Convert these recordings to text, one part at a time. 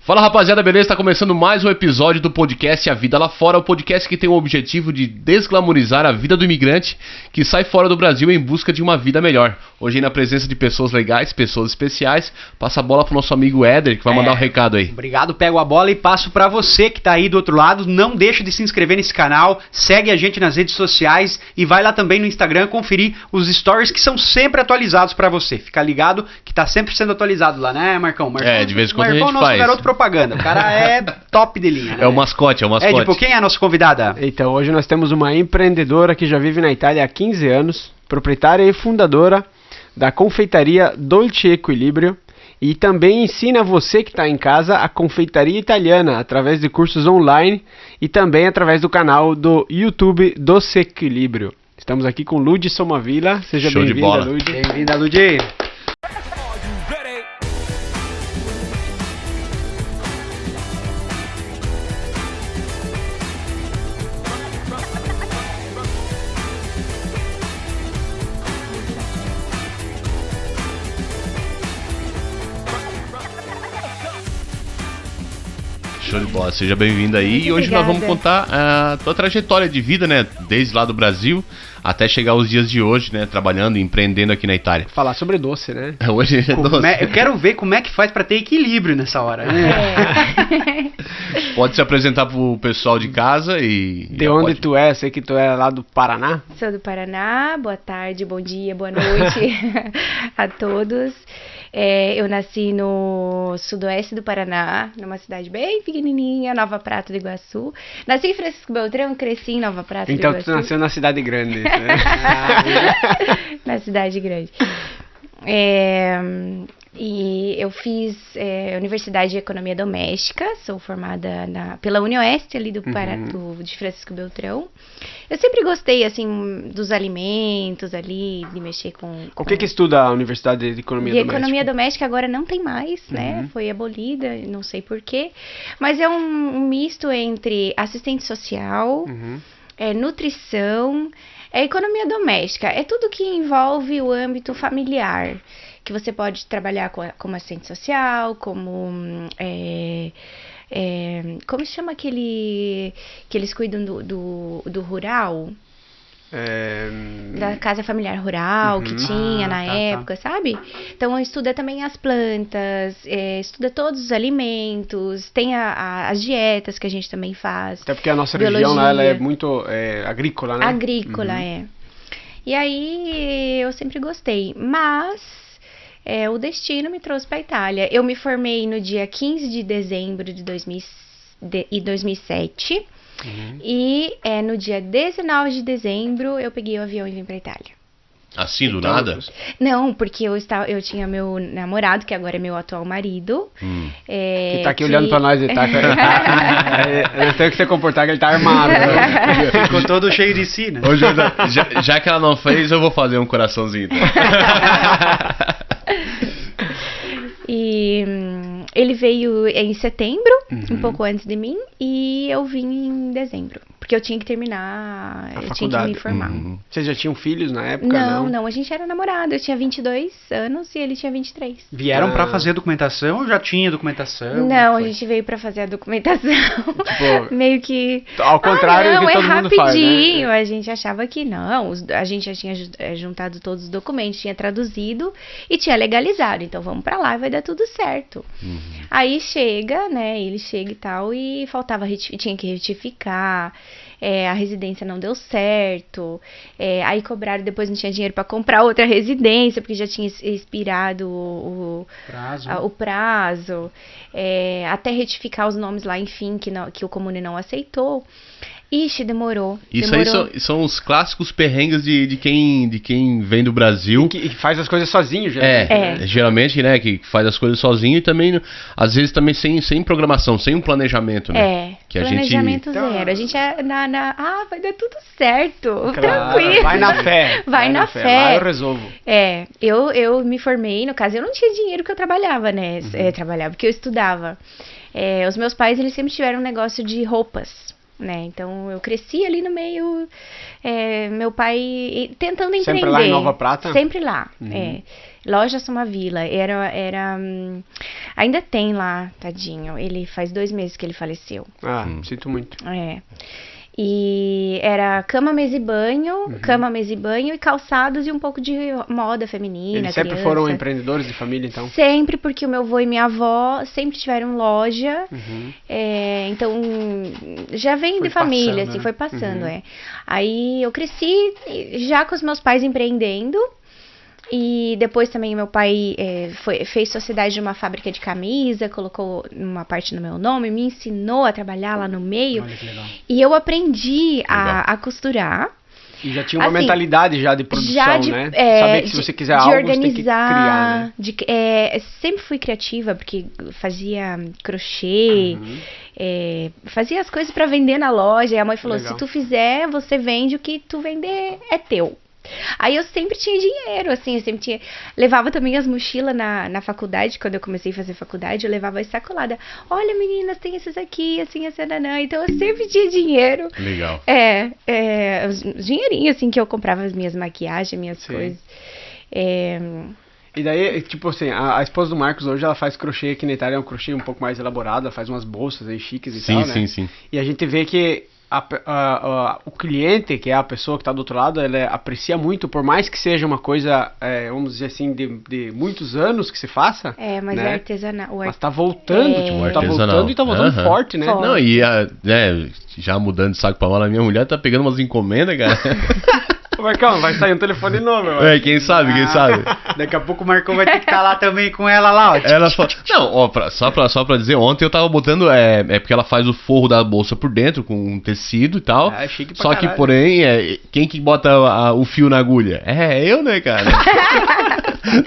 Fala rapaziada, beleza? Tá começando mais um episódio do podcast A Vida Lá Fora, o podcast que tem o objetivo de desglamorizar a vida do imigrante que sai fora do Brasil em busca de uma vida melhor. Hoje na presença de pessoas legais, pessoas especiais, passa a bola pro nosso amigo Éder, que vai mandar um recado aí. Obrigado, pego a bola e passo pra você que tá aí do outro lado. Não deixa de se inscrever nesse canal, segue a gente nas redes sociais e vai lá também no Instagram conferir os stories que são sempre atualizados pra você. Fica ligado que tá sempre sendo atualizado lá, né, Marcão? De vez em quando a gente Marcão é nosso faz. garoto propaganda, o cara é top de linha, né? É o mascote, Edipo, quem é a nossa convidada? Então, hoje nós temos uma empreendedora que já vive na Itália há 15 anos, proprietária e fundadora da confeitaria Dolce Equilibrio, e também ensina você que está em casa a confeitaria italiana através de cursos online e também através do canal do YouTube Dolce Equilibrio. Estamos aqui com Ludi Somavila, seja bem-vinda, Ludi. Bem-vinda, Ludi. Show de bola, seja bem-vindo aí. Muito E hoje obrigada. nós vamos contar a tua trajetória de vida, né? Desde lá do Brasil até chegar aos dias de hoje, né? Trabalhando e empreendendo aqui na Itália. Falar sobre doce, né? Hoje é doce. Eu quero ver como é que faz pra ter equilíbrio nessa hora, né? Pode se apresentar pro pessoal de casa e... De onde tu é? Sei que tu é lá do Paraná. Sou do Paraná, boa tarde, bom dia, boa noite a todos. Eu nasci no sudoeste do Paraná, numa cidade bem pequenininha, Nova Prata do Iguaçu. Nasci em Francisco Beltrão, cresci em Nova Prata Então do tu Iguaçu. nasceu na cidade grande, né? Na cidade grande. E eu fiz Universidade de Economia Doméstica, sou formada pela UniOeste ali de Francisco Beltrão. Eu sempre gostei, assim, dos alimentos ali, de mexer com... O que estuda a Universidade de Economia Doméstica? Economia Doméstica agora não tem mais, né? Foi abolida, não sei porquê. Mas é um misto entre assistente social, nutrição, economia doméstica. É tudo que envolve o âmbito familiar. Que você pode trabalhar como assistente social, como... como se chama aquele... que eles cuidam do rural? Da casa familiar rural que tinha na época, sabe? Então estuda também as plantas, estuda todos os alimentos, tem as dietas que a gente também faz. Até porque a nossa biologia. região lá, ela é muito agrícola, né? Agrícola, E aí eu sempre gostei, mas o destino me trouxe para a Itália. Eu me formei no dia 15 de dezembro de 2007. E no dia 19 de dezembro eu peguei o avião e vim pra Itália. Assim, do nada? Não, porque eu tinha meu namorado, que agora é meu atual marido. Que tá aqui olhando pra nós e tá... Eu tenho que se comportar que ele tá armado. Né? Ficou todo cheio de si, né? Hoje, já que ela não fez, eu vou fazer um coraçãozinho. E ele veio em setembro, um pouco antes de mim, e eu vim em dezembro. Porque eu tinha que terminar, eu tinha que me formar. Vocês já tinham filhos na época? Não, a gente era namorado. Eu tinha 22 anos e ele tinha 23. Vieram pra fazer a documentação ou já tinha documentação? Não, a gente veio pra fazer a documentação. Tipo, meio que... Ao contrário do que todo mundo faz, né? rapidinho. A gente achava que não. A gente já tinha juntado todos os documentos, tinha traduzido e tinha legalizado. Então vamos pra lá e vai dar tudo certo. Aí chega, né? Ele chega e tal, e faltava, tinha que retificar. A residência não deu certo, aí cobraram, depois não tinha dinheiro para comprar outra residência, porque já tinha expirado o prazo, até retificar os nomes lá, enfim, que o Comune não aceitou. Ixi, demorou. Isso aí são os clássicos perrengues de quem vem do Brasil. Que faz as coisas sozinho, geralmente. Geralmente, né, que faz as coisas sozinho e também, às vezes, também sem programação, sem um planejamento, né? Que planejamento zero. A gente vai dar tudo certo, tranquilo. Vai na fé. Vai na fé. Lá eu resolvo. Eu me formei, no caso, eu não tinha dinheiro que eu trabalhava, né? Trabalhava, porque eu estudava. Os meus pais, eles sempre tiveram um negócio de roupas. né? Então eu cresci ali no meio, meu pai tentando empreender. Sempre lá em Nova Prata? Sempre lá, Loja Suma Vila, ainda tem lá, tadinho, ele faz 2 meses que ele faleceu. Sinto muito. E era cama, mesa e banho, e calçados e um pouco de moda feminina. Eles sempre criança. foram empreendedores de família, então? Sempre, porque o meu avô e minha avó sempre tiveram loja. Então, já vem Foi de família, passando, assim, né? foi passando, Aí eu cresci já com os meus pais empreendendo. E depois também meu pai fez sociedade de uma fábrica de camisa, colocou uma parte no meu nome, me ensinou a trabalhar lá no meio. Olha que legal. E eu aprendi a costurar. E já tinha uma Assim, mentalidade já de produção, né? Saber que se você quiser de algo, organizar, você tem que criar, né? Sempre fui criativa, porque fazia crochê, fazia as coisas para vender na loja. E a mãe falou, Legal. se tu fizer, você vende, o que tu vender é teu. Aí eu sempre tinha dinheiro, assim, eu sempre tinha... Levava também as mochilas na faculdade, quando eu comecei a fazer faculdade, eu levava as sacoladas. Olha, meninas, tem esses aqui, assim, essa nanã. Então eu sempre tinha dinheiro. Legal. Os dinheirinhos, assim, que eu comprava as minhas maquiagens, minhas coisas. E daí, tipo assim, a esposa do Marcos hoje, ela faz crochê aqui na Itália, é um crochê um pouco mais elaborado, ela faz umas bolsas aí chiques e tal, né? Sim. E a gente vê que o cliente, que é a pessoa que está do outro lado, ela aprecia muito, por mais que seja uma coisa, vamos dizer assim, de muitos anos que se faça. Mas né? é artesanal. Mas tá voltando, tá voltando e tá voltando forte, né? Forte. Não, e já mudando de saco pra mala, minha mulher tá pegando umas encomendas, cara. Marcão, vai sair um telefone novo, quem sabe. Daqui a pouco o Marcão vai ter que estar lá também com ela lá, ó. Ela fala, não, ó, só pra dizer, ontem eu tava botando, porque ela faz o forro da bolsa por dentro com um tecido e tal. Chique pra só caralho. que, porém, quem que bota o fio na agulha? Eu, né, cara?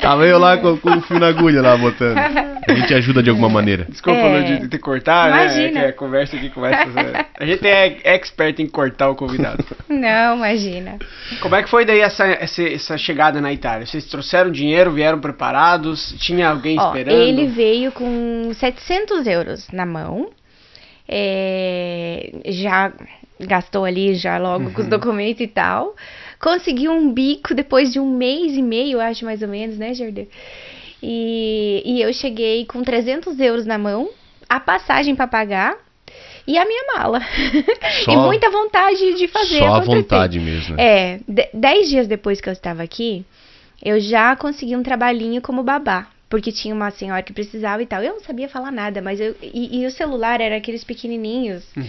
Tava eu lá com o fio na agulha lá botando. A gente ajuda de alguma maneira. Desculpa de te cortar, Imagina. né? Que conversa aqui, A gente é expert em cortar o convidado. Não, imagina. Como é que foi daí essa chegada na Itália? Vocês trouxeram dinheiro, vieram preparados? Tinha alguém esperando? Ele veio com 700 euros na mão. Já gastou ali já logo com os documentos e tal. Conseguiu um bico depois de 1 mês e meio, acho mais ou menos, né, Jardim? E eu cheguei com 300 euros na mão, a passagem para pagar e a minha mala. E muita vontade de fazer Só acontecer. a vontade mesmo. 10 dias depois que eu estava aqui, eu já consegui um trabalhinho como babá. Porque tinha uma senhora que precisava e tal. Eu não sabia falar nada, mas e o celular era aqueles pequenininhos. Não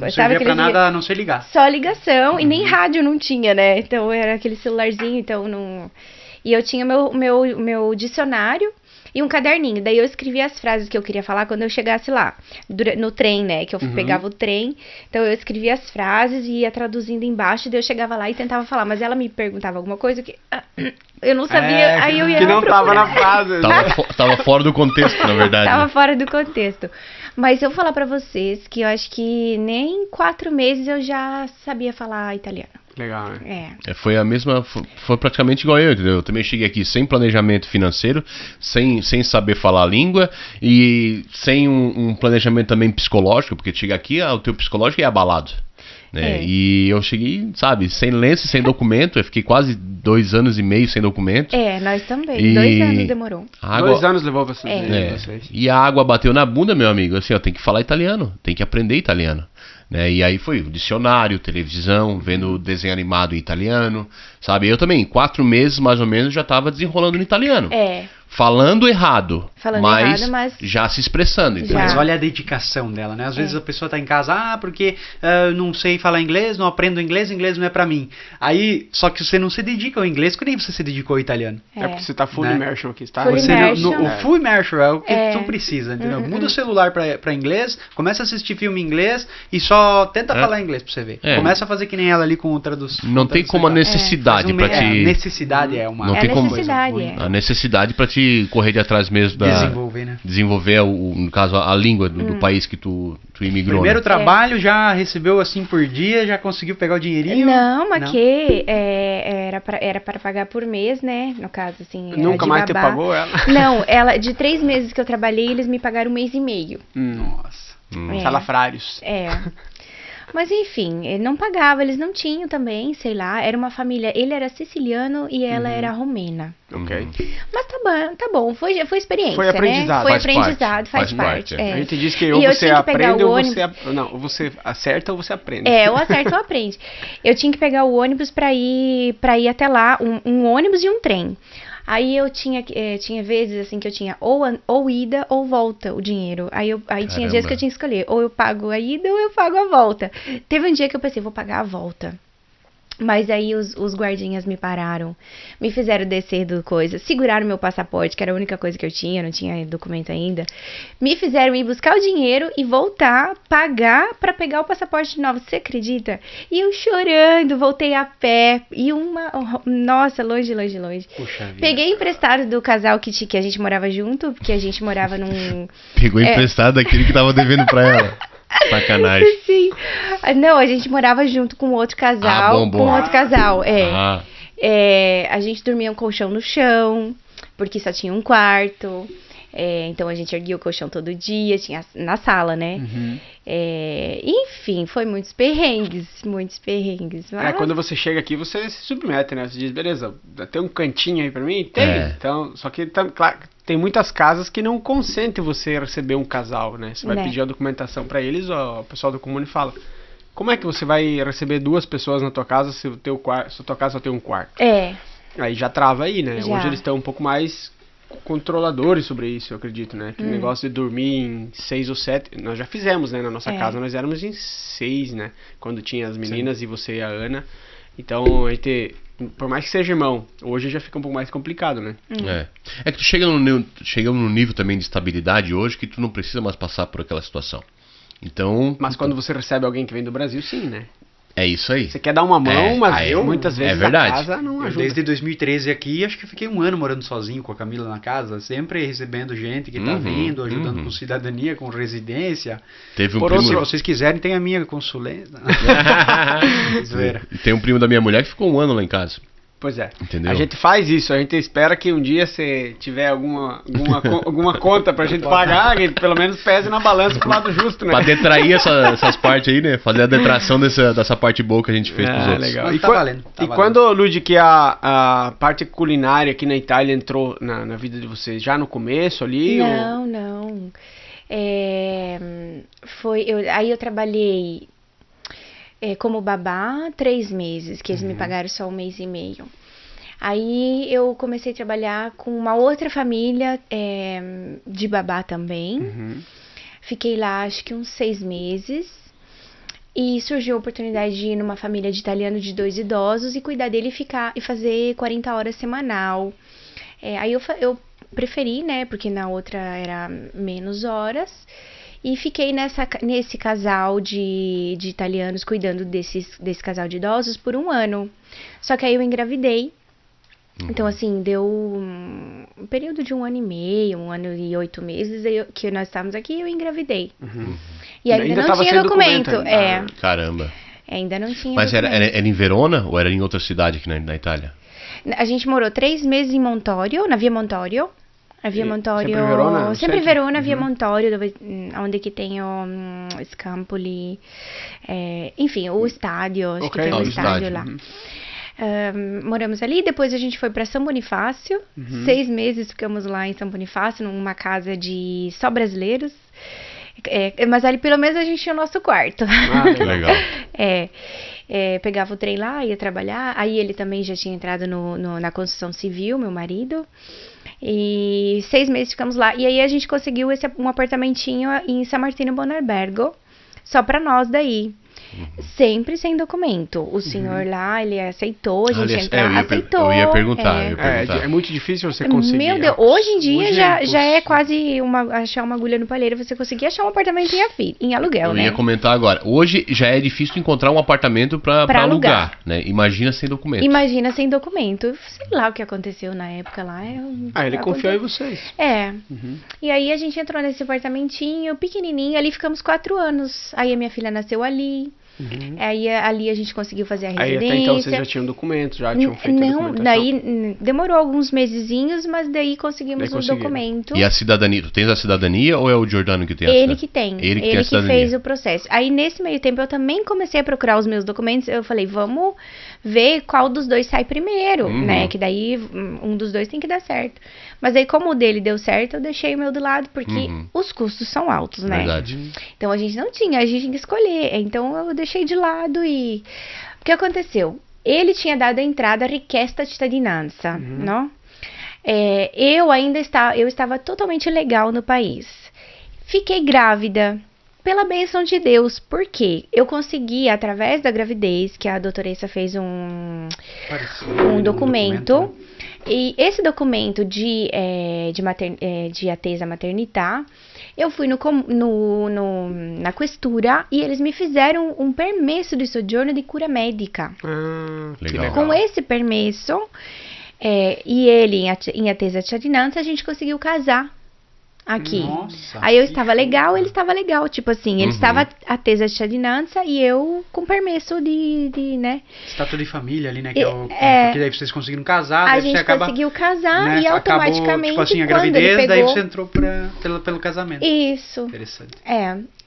sabe, servia pra nada a não ser ligar. Só ligação, e nem rádio não tinha, né? Então era aquele celularzinho, então não... E eu tinha meu dicionário e um caderninho. Daí eu escrevia as frases que eu queria falar quando eu chegasse lá. No trem, né? Que eu pegava o trem. Então eu escrevia as frases e ia traduzindo embaixo. Daí eu chegava lá e tentava falar. Mas ela me perguntava alguma coisa que... eu não sabia, aí eu ia que não procurar. tava na frase. Tava fora do contexto, na verdade. Tava fora do contexto. Mas eu vou falar pra vocês que eu acho que nem 4 meses eu já sabia falar italiano. Legal, né? Foi a mesma, foi praticamente igual eu, entendeu? Eu também cheguei aqui sem planejamento financeiro, sem saber falar a língua e sem um planejamento também psicológico, porque chega aqui, o teu psicológico é abalado. Né? E eu cheguei, sabe, sem lenço, sem documento. Eu fiquei quase 2 anos e meio sem documento. Nós também. 2 anos demorou. 2 anos levou pra vocês. E a água bateu na bunda, meu amigo. Assim, ó, tem que falar italiano, tem que aprender italiano. Né? E aí foi o dicionário, televisão, vendo desenho animado em italiano, sabe? Eu também, 4 meses mais ou menos, já tava desenrolando no italiano. Falando errado, mas já se expressando. Então. Mas olha a dedicação dela, né? Às vezes a pessoa tá em casa, porque eu não sei falar inglês, não aprendo inglês não é pra mim. Aí, só que você não se dedica ao inglês, que nem você se dedicou ao italiano. Porque você tá full immersion aqui, tá? Full immersion. O full immersion é o que tu precisa, entendeu? Muda o celular pra inglês, começa a assistir filme em inglês e só tenta falar inglês pra você ver. Começa a fazer que nem ela ali com o tradução. Não tem como a necessidade pra te... necessidade é uma... Não tem como... necessidade, A necessidade pra te correr de atrás mesmo da... Desenvolver, né? Desenvolver, no caso, a língua do país que tu imigrou. Primeiro trabalho, já recebeu assim por dia, já conseguiu pegar o dinheirinho? Não, mas que era para pagar por mês, né? No caso, assim... Nunca mais te pagou ela? Não, de 3 meses que eu trabalhei, eles me pagaram 1 mês e meio. Nossa. Salafrários. Mas enfim, ele não pagava, eles não tinham também, sei lá. Era uma família, ele era siciliano e ela era romena. Ok. Mas tá bom, foi experiência, Foi aprendizado. né? Foi Faz aprendizado, parte, faz faz parte. parte, A é. gente diz que E ou eu você tinha que pegar aprende o ou ônibus. você... Não, ou você acerta ou você aprende. Ou acerta ou aprende. Eu tinha que pegar o ônibus pra ir até lá, um ônibus e um trem. Aí eu tinha vezes assim que eu tinha ou ida ou volta o dinheiro. Aí tinha dias que eu tinha que escolher, ou eu pago a ida ou eu pago a volta. Teve um dia que eu pensei, vou pagar a volta. Mas aí os guardinhas me pararam, me fizeram descer do coisa, seguraram meu passaporte, que era a única coisa que eu tinha, não tinha documento ainda. Me fizeram ir buscar o dinheiro e voltar, pagar pra pegar o passaporte de novo. Você acredita? E eu chorando, voltei a pé. E nossa, longe. Puxa vida. Peguei emprestado do casal que a gente morava junto, porque a gente morava num... Pegou emprestado daquele que tava devendo pra ela. Sacanagem. Sim. Não, a gente morava junto com outro casal. Bom. Com outro casal, Ah, a gente dormia um colchão no chão, porque só tinha um quarto. Então a gente erguia o colchão todo dia, tinha na sala, né? Enfim, foi muitos perrengues. Mas... Quando você chega aqui, você se submete, né? Você diz, beleza, tem um cantinho aí pra mim? Tem. Então, só que, claro, tem muitas casas que não consentem você receber um casal, né? Você vai Né. pedir a documentação pra eles, ó, o pessoal do comune fala, como é que você vai receber 2 pessoas na tua casa se a tua casa só tem um quarto? Aí já trava aí, né? Já. Hoje eles estão um pouco mais controladores sobre isso, eu acredito, né? Aquele negócio de dormir em 6 ou 7, nós já fizemos, né? Na nossa casa nós éramos em 6, né? Quando tinha as meninas e você e a Ana. Então, a gente, por mais que seja irmão, hoje já fica um pouco mais complicado, né? É que tu chega num nível também de estabilidade hoje que tu não precisa mais passar por aquela situação. Então... Mas quando você recebe alguém que vem do Brasil, sim, né? É isso aí. Você quer dar uma mão, mas aí muitas vezes verdade. a casa não Eu, ajuda. desde 2013 aqui, acho que eu fiquei um ano morando sozinho com a Camila na casa, sempre recebendo gente que tá vindo, ajudando com cidadania, com residência. Teve um Por primo... outro, se vocês quiserem, tem a minha consulência. Zoeira. E tem um primo da minha mulher que ficou um ano lá em casa. Pois é. Entendeu? A gente faz isso, a gente espera que um dia você tiver alguma conta pra gente pagar, que pelo menos pese na balança pro lado justo, né? Pra detrair essas partes aí, né? Fazer a detração dessa parte boa que a gente fez pros outros. Legal. Mas E, tá valendo, tá valendo. Quando, Lud, que a parte culinária aqui na Itália entrou na vida de vocês? Já no começo ali? Não. Aí eu trabalhei como babá 3 meses, que eles me pagaram só 1 mês e meio. Aí eu comecei a trabalhar com uma outra família de babá também. Fiquei lá acho que uns 6 meses. E surgiu a oportunidade de ir numa família de italiano de 2 idosos e cuidar dele e fazer 40 horas semanal. Aí eu preferi, né, porque na outra era menos horas. E fiquei nesse casal de italianos cuidando desse casal de idosos por 1 ano. Só que aí eu engravidei. Então, assim, deu um período de 1 ano e meio, 1 ano e 8 meses que nós estávamos aqui e eu engravidei. E ainda não tava tinha sem documento. documento. Caramba. Ainda não tinha Mas documento. era em Verona ou era em outra cidade aqui na Itália? A gente morou 3 meses em Montorio, na Via Montorio. A Via Montorio... sempre Verona, Sempre centro? Verona, Via Montorio, onde que tem o Scampoli. Enfim, o estádio, acho que tem o estádio lá. Moramos ali, depois a gente foi para São Bonifácio. 6 meses ficamos lá em São Bonifácio, numa casa de só brasileiros. Mas ali pelo menos a gente tinha o nosso quarto. Que legal. Pegava o trem lá, ia trabalhar. Aí ele também já tinha entrado na construção civil, meu marido. E 6 meses ficamos lá. E aí a gente conseguiu um apartamentinho em San Martino Bonalbergo, só pra nós daí. Sempre sem documento. O senhor lá, ele aceitou, a gente aceitou. Eu ia perguntar. É muito difícil você conseguir. Meu Deus, hoje em dia Hoje já é quase achar uma agulha no palheiro, você conseguir achar um apartamento em aluguel, Eu né? ia comentar agora. Hoje já é difícil encontrar um apartamento pra alugar, né? Imagina sem documento. Imagina sem documento. Sei lá o que aconteceu na época lá. Ele confiou em vocês. E aí a gente entrou nesse apartamentinho pequenininho, ali ficamos 4 anos. Aí a minha filha nasceu ali. Aí ali a gente conseguiu fazer a Aí residência. até então vocês já tinham documento, já tinham feito a Não, documentação. daí demorou alguns mesezinhos, mas daí conseguimos Daí o conseguiram. documento. E a cidadania? Tu tens a cidadania ou é o Jordano que tem a Ele cidadania? que tem. Ele que tem a Ele que cidadania. fez o processo. Aí, nesse meio tempo, eu também comecei a procurar os meus documentos. Eu falei, vamos ver qual dos dois sai primeiro, né? Que daí um dos dois tem que dar certo. Mas aí, como o dele deu certo, eu deixei o meu do lado, porque os custos são altos, né? Verdade. Então, a gente tinha que escolher. Então, eu deixei de lado e... O que aconteceu? Ele tinha dado a entrada richiesta cittadinanza, não? Eu estava totalmente legal no país. Fiquei grávida pela bênção de Deus. Por quê? Eu consegui, através da gravidez, que a doutoressa fez um documento. E esse documento de attesa maternità, eu fui na questura e eles me fizeram um permesso de soggiorno de cura médica. Legal. Com esse permesso, e ele em attesa cittadinanza, a gente conseguiu casar aqui. Nossa, Aí eu que estava legal, ele estava legal. Tipo assim, ele estava attesa cittadinanza e eu com permesso de né? Status de família ali, né? Que porque daí vocês conseguiram casar, A daí gente você acaba... conseguiu casar, né, e automaticamente, acabou, tipo assim, a quando ele gravidez, daí pegou... você entrou pelo casamento. Isso. Interessante.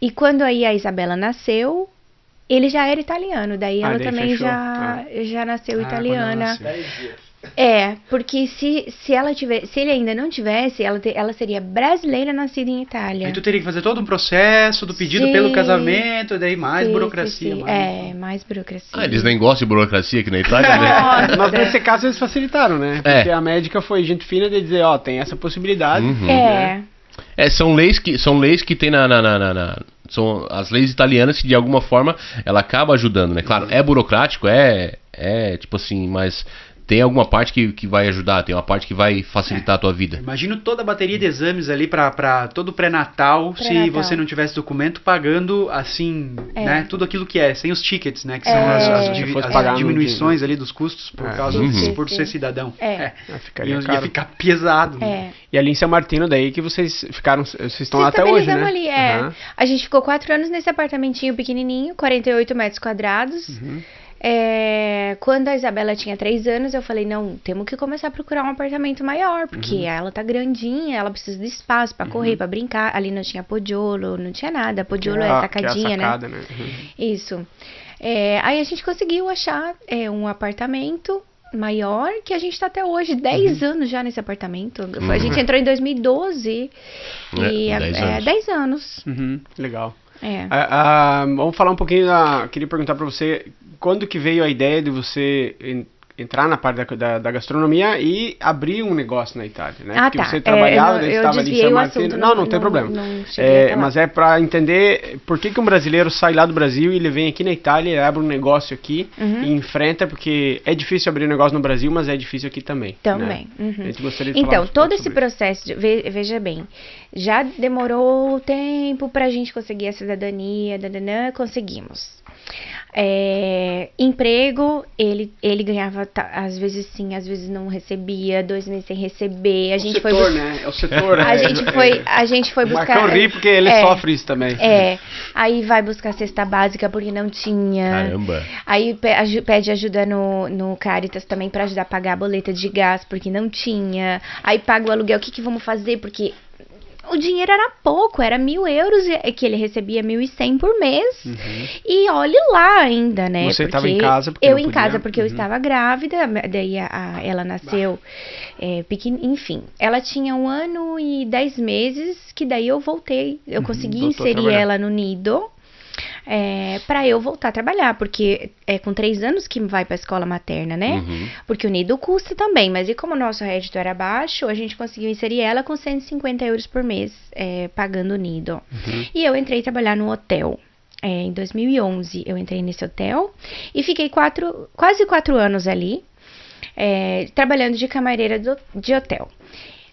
E quando aí a Isabela nasceu, ele já era italiano, daí ela daí também fechou. já nasceu Quando ela italiana. nasceu. Porque se ele ainda não tivesse, ela seria brasileira nascida em Itália. Aí tu teria que fazer todo um processo do pedido Sim. pelo casamento, daí mais Sim, burocracia. sim. Mais... Mais burocracia. Ah, eles nem gostam de burocracia aqui na Itália, né? Mas nesse caso eles facilitaram, né? Porque a médica foi gente fina de dizer, ó, tem essa possibilidade. São leis que tem são as leis italianas que de alguma forma ela acaba ajudando, né? Claro, é burocrático, tipo assim, mas tem alguma parte que vai ajudar, tem uma parte que vai facilitar a tua vida. Imagino toda a bateria de exames ali pra todo o pré-natal, se você não tivesse documento, pagando assim, né? Tudo aquilo que sem os tickets, né? Que são as diminuições ali dos custos por causa por ser cidadão. Ia ficar pesado. Né? E ali em São Martino, daí que vocês estão lá até hoje, né? Ali, A gente ficou 4 anos nesse apartamentinho pequenininho, 48 metros quadrados. Quando a Isabela tinha 3 anos, eu falei, não, temos que começar a procurar um apartamento maior, porque ela tá grandinha, ela precisa de espaço pra correr, pra brincar. Ali não tinha podiolo, não tinha nada. Podiolo é sacadinha, sacada, né? Isso. Aí a gente conseguiu achar um apartamento maior, que a gente tá até hoje, 10 anos já nesse apartamento. A gente entrou em 2012 e 10 anos. Legal. Vamos falar um pouquinho queria perguntar pra você, quando que veio a ideia de você entrar na parte da gastronomia e abrir um negócio na Itália, né? Porque você trabalhava, daí estava ali em São Martino. Não tem problema. Mas é para entender por que um brasileiro sai lá do Brasil e ele vem aqui na Itália e abre um negócio aqui e enfrenta, porque é difícil abrir um negócio no Brasil, mas é difícil aqui também. Também. Né? A gente gostaria de falar então, todo esse processo, veja bem, já demorou tempo pra gente conseguir a cidadania, conseguimos. Emprego, ele ganhava, às vezes sim, às vezes não recebia, 2 meses sem receber. É o setor, né? A gente foi buscar. Marcão ri porque ele sofre isso também. Aí vai buscar cesta básica porque não tinha. Caramba. Aí pede ajuda no Caritas também pra ajudar a pagar a boleta de gás porque não tinha. Aí paga o aluguel, o que vamos fazer? Porque o dinheiro era pouco, era 1.000 euros, que ele recebia 1.100 por mês. E olhe lá ainda, né? Você estava em casa porque eu em casa porque eu estava grávida, daí ela nasceu pequena, enfim. Ela tinha 1 ano e 10 meses, que daí eu voltei, eu consegui inserir ela no nido. Pra eu voltar a trabalhar, porque é com 3 anos que vai pra escola materna, né? Porque o nido custa também, mas e como o nosso rédito era baixo, a gente conseguiu inserir ela com 150 euros por mês, pagando o nido. E eu entrei trabalhar no hotel. Em 2011 eu entrei nesse hotel e fiquei quase 4 anos ali, trabalhando de camareira de hotel.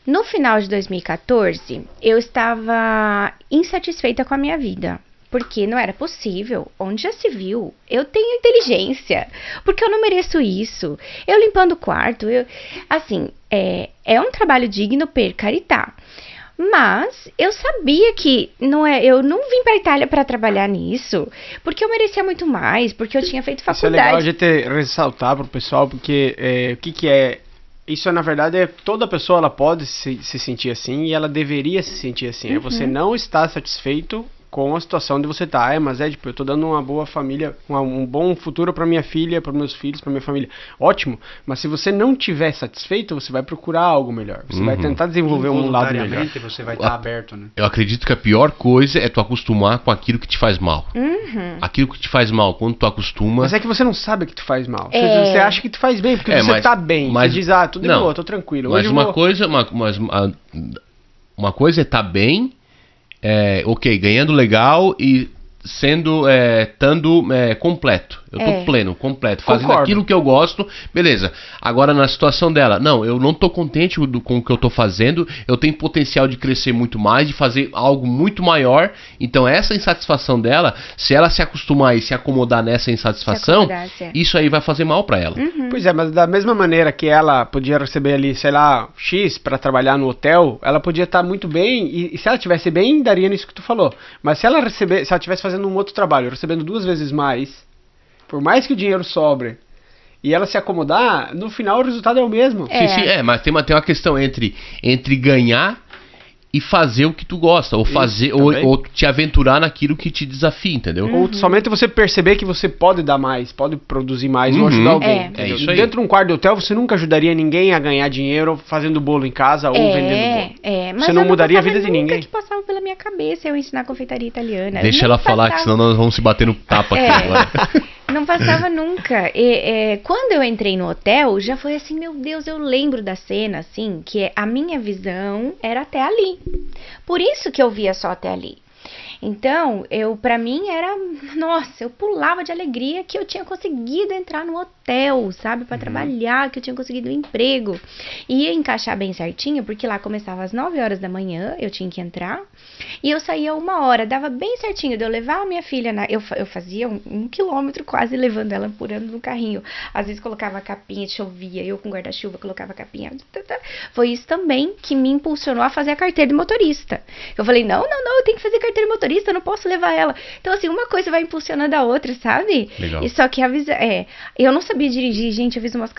No final de 2014, eu estava insatisfeita com a minha vida. Porque não era possível, onde já se viu, eu tenho inteligência, porque eu não mereço isso, eu limpando o quarto, assim, é um trabalho digno per carità, Mas eu sabia que eu não vim pra Itália pra trabalhar nisso, porque eu merecia muito mais, porque eu tinha feito Isso é legal a faculdade. gente ressaltar pro pessoal, porque o que é... Isso, na verdade, toda pessoa ela pode se sentir assim e ela deveria se sentir assim. É você não está satisfeito com a situação onde você tá. Mas tipo, eu tô dando uma boa família, um bom futuro pra minha filha, para meus filhos, pra minha família. Ótimo, mas se você não tiver satisfeito, você vai procurar algo melhor. Você vai tentar desenvolver um lado melhor. Involuntariamente você vai estar aberto, né? Eu acredito que a pior coisa é tu acostumar com aquilo que te faz mal. Aquilo que te faz mal, quando tu acostuma... Mas é que você não sabe que tu faz mal. Você acha que tu faz bem, porque você tá bem. mas- Você diz, tudo de não, boa, tô tranquilo. Mas Hoje eu uma vou- coisa, uma coisa é tá bem, ok, ganhando legal e estando completo. Eu tô pleno, completo, fazendo Concordo. aquilo que eu gosto, beleza. Agora na situação dela, não, eu não tô contente com o que eu tô fazendo, eu tenho potencial de crescer muito mais, de fazer algo muito maior. Então essa insatisfação dela, se ela se acostumar e se acomodar nessa insatisfação, isso aí vai fazer mal pra ela. Pois é, mas da mesma maneira que ela podia receber ali, sei lá, X pra trabalhar no hotel, ela podia estar muito bem, e se ela estivesse bem, daria nisso que tu falou. Mas se ela estivesse fazendo um outro trabalho, recebendo 2 vezes mais, por mais que o dinheiro sobre, e ela se acomodar, no final o resultado é o mesmo. Sim, mas tem uma questão entre ganhar e fazer o que tu gosta, ou fazer também. ou te aventurar naquilo que te desafia, entendeu? Ou somente você perceber que você pode dar mais, pode produzir mais, ou ajudar alguém. entendeu? isso aí. Dentro de um quarto de hotel, você nunca ajudaria ninguém a ganhar dinheiro fazendo bolo em casa ou vendendo bolo. Mas Você não eu mudaria a passava vida de ninguém. nunca que passava pela minha cabeça eu ensinar confeitaria italiana. Deixa Não ela falar, que passava. senão nós vamos se bater no tapa aqui agora. Não passava nunca. Quando eu entrei no hotel, já foi assim, meu Deus, eu lembro da cena, assim, que a minha visão era até ali. Por isso que eu via só até ali. Então, pra mim era, nossa, eu pulava de alegria que eu tinha conseguido entrar no hotel, sabe, para trabalhar, que eu tinha conseguido um emprego. E ia encaixar bem certinho, porque lá começava às 9 horas da manhã, eu tinha que entrar, e eu saía 1 hora, dava bem certinho de eu levar a minha filha, eu fazia 1 quilômetro quase levando ela apurando no carrinho. Às vezes colocava a capinha, chovia, eu com guarda-chuva colocava a capinha. Foi isso também que me impulsionou a fazer a carteira de motorista. Eu falei, não, eu tenho que fazer carteira de motorista, eu não posso levar ela. Então, assim, uma coisa vai impulsionando a outra, sabe? Legal. E só que eu não sabia dirigir, gente, eu fiz umas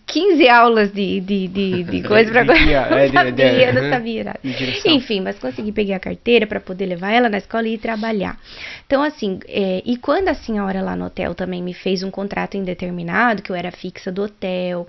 15 aulas de coisa pra eu não sabia nada. Enfim, mas consegui pegar a carteira pra poder levar ela na escola e ir trabalhar. Então, assim, e quando a senhora lá no hotel também me fez um contrato indeterminado, que eu era fixa do hotel,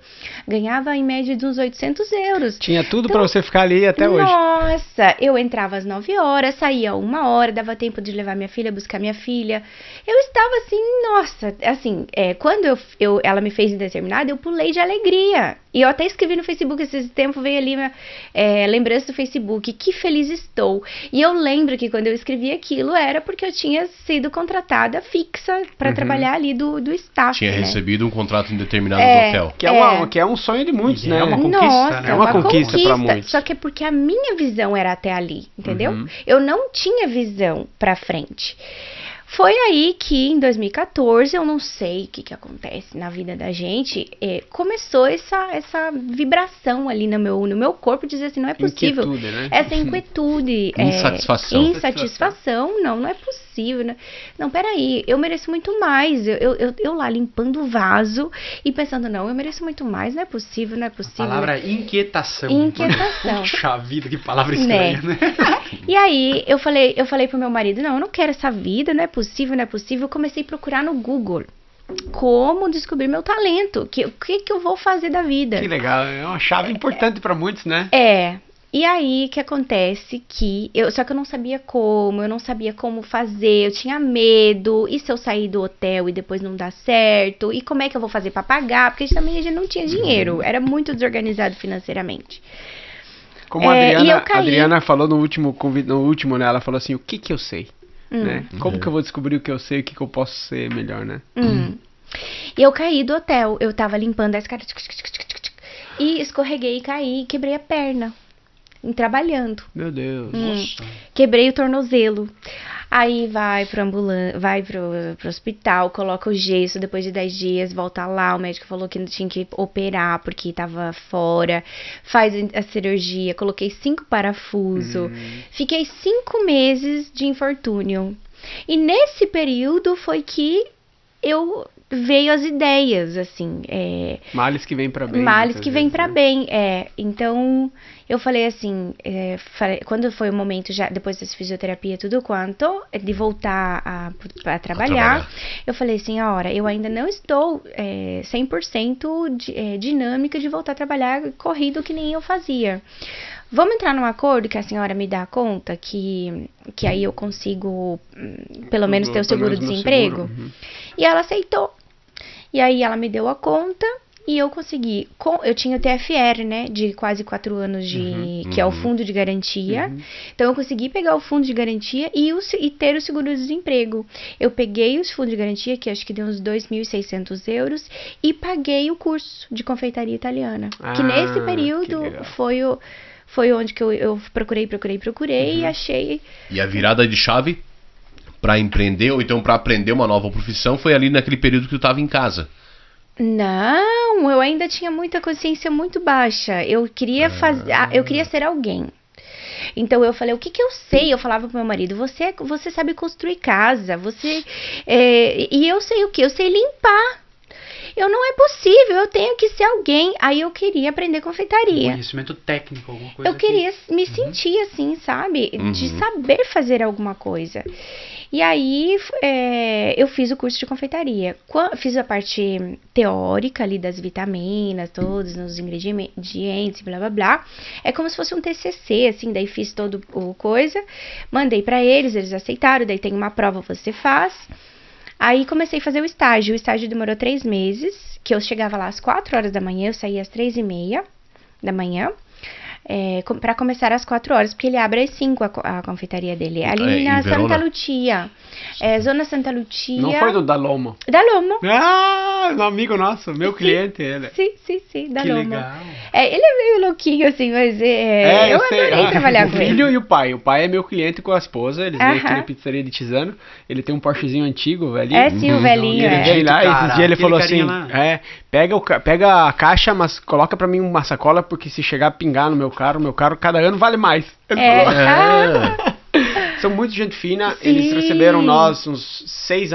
ganhava em média de uns 800 euros. Tinha tudo pra você ficar ali até hoje. Nossa, eu entrava às 9 horas, saía 1 hora, dava tempo de levar minha filha, buscar minha filha. Eu estava assim, nossa, assim, quando ela me fez indeterminado, eu pulei de alegria. E eu até escrevi no Facebook esse tempo, veio ali lembrança do Facebook, que feliz estou. E eu lembro que quando eu escrevi aquilo, era porque eu tinha sido contratada fixa para trabalhar ali do staff. Tinha né? recebido um contrato indeterminado do hotel. Que é um sonho de muitos, E né? é uma conquista, Nossa, né? É uma conquista pra muitos. Só que é porque a minha visão era até ali, entendeu? Eu não tinha visão pra frente. Foi aí que, em 2014, eu não sei o que acontece na vida da gente, começou essa vibração ali no meu corpo, dizer assim, não é possível. Inquietude, né? Essa inquietude. Insatisfação. Insatisfação, não é possível. Né? Não, peraí, eu mereço muito mais. Eu lá limpando o vaso e pensando, não, eu mereço muito mais, não é possível, não é A possível. palavra é inquietação. Inquietação. Puxa vida, que palavra estranha, né? E aí, eu falei pro meu marido, não, eu não quero essa vida, não é possível. Eu comecei a procurar no Google como descobrir meu talento, o que eu vou fazer da vida. Que legal, é uma chave importante pra muitos, né? E aí, que acontece que só que eu não sabia como fazer, eu tinha medo, e se eu sair do hotel e depois não dar certo, e como é que eu vou fazer pra pagar, porque também a gente não tinha dinheiro, era muito desorganizado financeiramente. Como a e eu caí. Adriana falou no último, né? Ela falou assim, o que eu sei? Né? Como que eu vou descobrir o que eu sei e o que eu posso ser melhor, né? E eu caí do hotel, eu tava limpando a escada, e escorreguei e caí e quebrei a perna, trabalhando. Meu Deus. Nossa. Quebrei o tornozelo. Aí vai pro hospital, coloca o gesso, depois de 10 dias volta lá, o médico falou que tinha que operar porque tava fora, faz a cirurgia, coloquei 5 parafusos, fiquei 5 meses de infortúnio. E nesse período foi que veio as ideias, assim, Males que vem pra bem. males que vem pra né? bem, então eu falei assim, quando foi o momento já, depois da fisioterapia tudo quanto, de voltar a trabalhar, eu falei assim, eu ainda não estou 100% dinâmica de voltar a trabalhar corrido que nem eu fazia. Vamos entrar num acordo que a senhora me dá conta que aí eu consigo pelo menos ter o Pelo menos meu seguro-desemprego? seguro. E ela aceitou. E aí ela me deu a conta e eu consegui. Eu tinha o TFR, né? De quase 4 anos que é o fundo de garantia. Então eu consegui pegar o fundo de garantia e ter o seguro-desemprego. Eu peguei os fundos de garantia, que acho que deu uns 2.600 euros, e paguei o curso de confeitaria italiana. Que nesse período foi onde que eu procurei e achei. E a virada de chave pra empreender ou então pra aprender uma nova profissão foi ali naquele período que tu tava em casa. Não, eu ainda tinha muita consciência muito baixa. Eu queria eu queria ser alguém. Então eu falei, o que eu sei? Eu falava pro meu marido, você sabe construir casa, e eu sei o que? Eu sei limpar. Não é possível, eu tenho que ser alguém. Aí eu queria aprender confeitaria. Conhecimento técnico, alguma coisa. Eu queria me sentir assim, sabe? De saber fazer alguma coisa. E aí eu fiz o curso de confeitaria. Fiz a parte teórica ali das vitaminas, todos nos ingredientes, blá blá blá. É como se fosse um TCC, assim. Daí fiz todo o coisa, mandei pra eles aceitaram. Daí tem uma prova que você faz. Aí comecei a fazer o estágio. O estágio demorou 3 meses, que eu chegava lá às 4 horas da manhã, eu saía às 3:30 da manhã, pra começar às 4 horas, porque ele abre às 5 a confeitaria dele. Ali na Santa Lucia. Zona Santa Lucia. Não foi do Dalomo? Dalomo. Ah, um amigo nosso, meu cliente, ele. Sim, Dalomo. Que legal. Ele é meio louquinho, assim, mas eu adorei trabalhar com ele. O filho e o pai. O pai é meu cliente com a esposa, eles vêm aqui na pizzaria de Tisano. Ele tem um Porschezinho antigo, velhinho. Sim, o velhinho. Ele veio lá, esse dia ele falou assim, lá. pega a caixa, mas coloca pra mim uma sacola, porque se chegar a pingar no meu carro cada ano vale mais. Ele falou. São muito gente fina. Sim. Eles receberam nós uns 5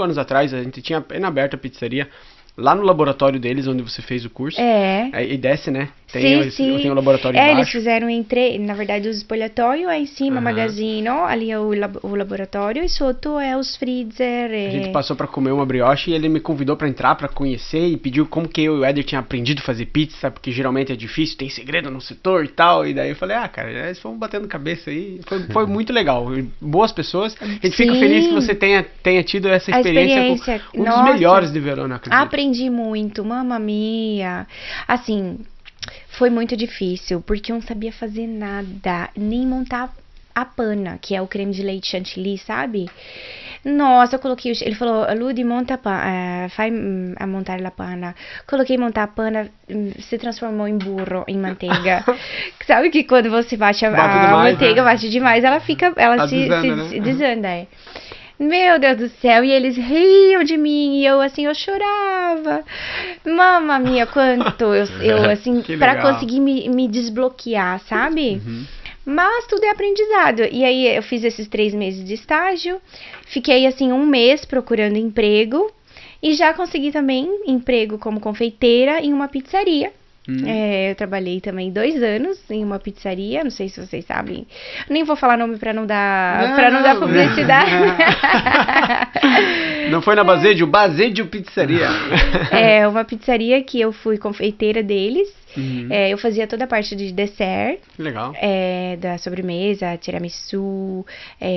anos atrás, a gente tinha aberto a pizzaria lá no laboratório deles, onde você fez o curso. E desce, né? Tem o laboratório embaixo. Eles fizeram na verdade, o espolhatório é em cima, magazine, ali é o laboratório, e solto é os freezer. A gente passou pra comer uma brioche e ele me convidou pra entrar, pra conhecer, e pediu como que eu e o Éder tinha aprendido a fazer pizza, porque geralmente é difícil, tem segredo no setor e tal. E daí eu falei, cara, eles foram batendo cabeça aí. Foi muito legal. Boas pessoas. A gente fica feliz que você tenha tido essa experiência com um dos melhores de Verona, acredito. Aprendi muito, mamma mia. Assim, foi muito difícil, porque eu não sabia fazer nada, nem montar a panna, que é o creme de leite chantilly, sabe? Nossa, eu coloquei, ele falou, Ludi, monta fai a montar a panna. Coloquei montar a panna, se transformou em burro, em manteiga. Sabe que quando você bate a manteiga, bate demais, ela se desanda, Meu Deus do céu, e eles riam de mim, e eu chorava. Mamma mia, quanto eu assim, pra conseguir me desbloquear, sabe? Mas tudo é aprendizado. E aí eu fiz esses 3 meses de estágio, fiquei assim 1 mês procurando emprego, e já consegui também emprego como confeiteira em uma pizzaria. Eu trabalhei também 2 anos em uma pizzaria, não sei se vocês sabem, nem vou falar nome pra não dar publicidade. Não foi na Basedio Pizzaria. É uma pizzaria que eu fui confeiteira deles. Eu fazia toda a parte de dessert. Legal. Da sobremesa, tiramisu,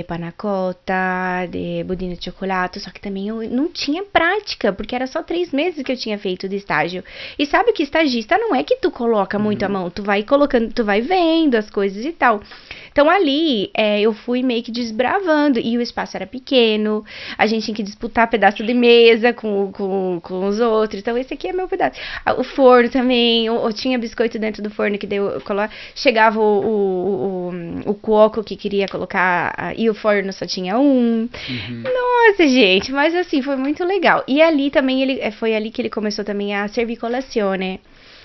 panna cotta, budino de chocolate. Só que também eu não tinha prática, porque era só 3 meses que eu tinha feito de estágio. E sabe que estagista não é que tu coloca muito a mão, tu vai colocando, tu vai vendo as coisas e tal. Então ali eu fui meio que desbravando, e o espaço era pequeno, a gente tinha que disputar pedaço de mesa com os outros, então esse aqui é meu pedaço. O forno também, eu tinha tinha biscoito dentro do forno que deu, chegava o cuoco que queria colocar e o forno só tinha um. Nossa, gente, mas assim, foi muito legal. E ali também, foi ali que ele começou também a servir colazione.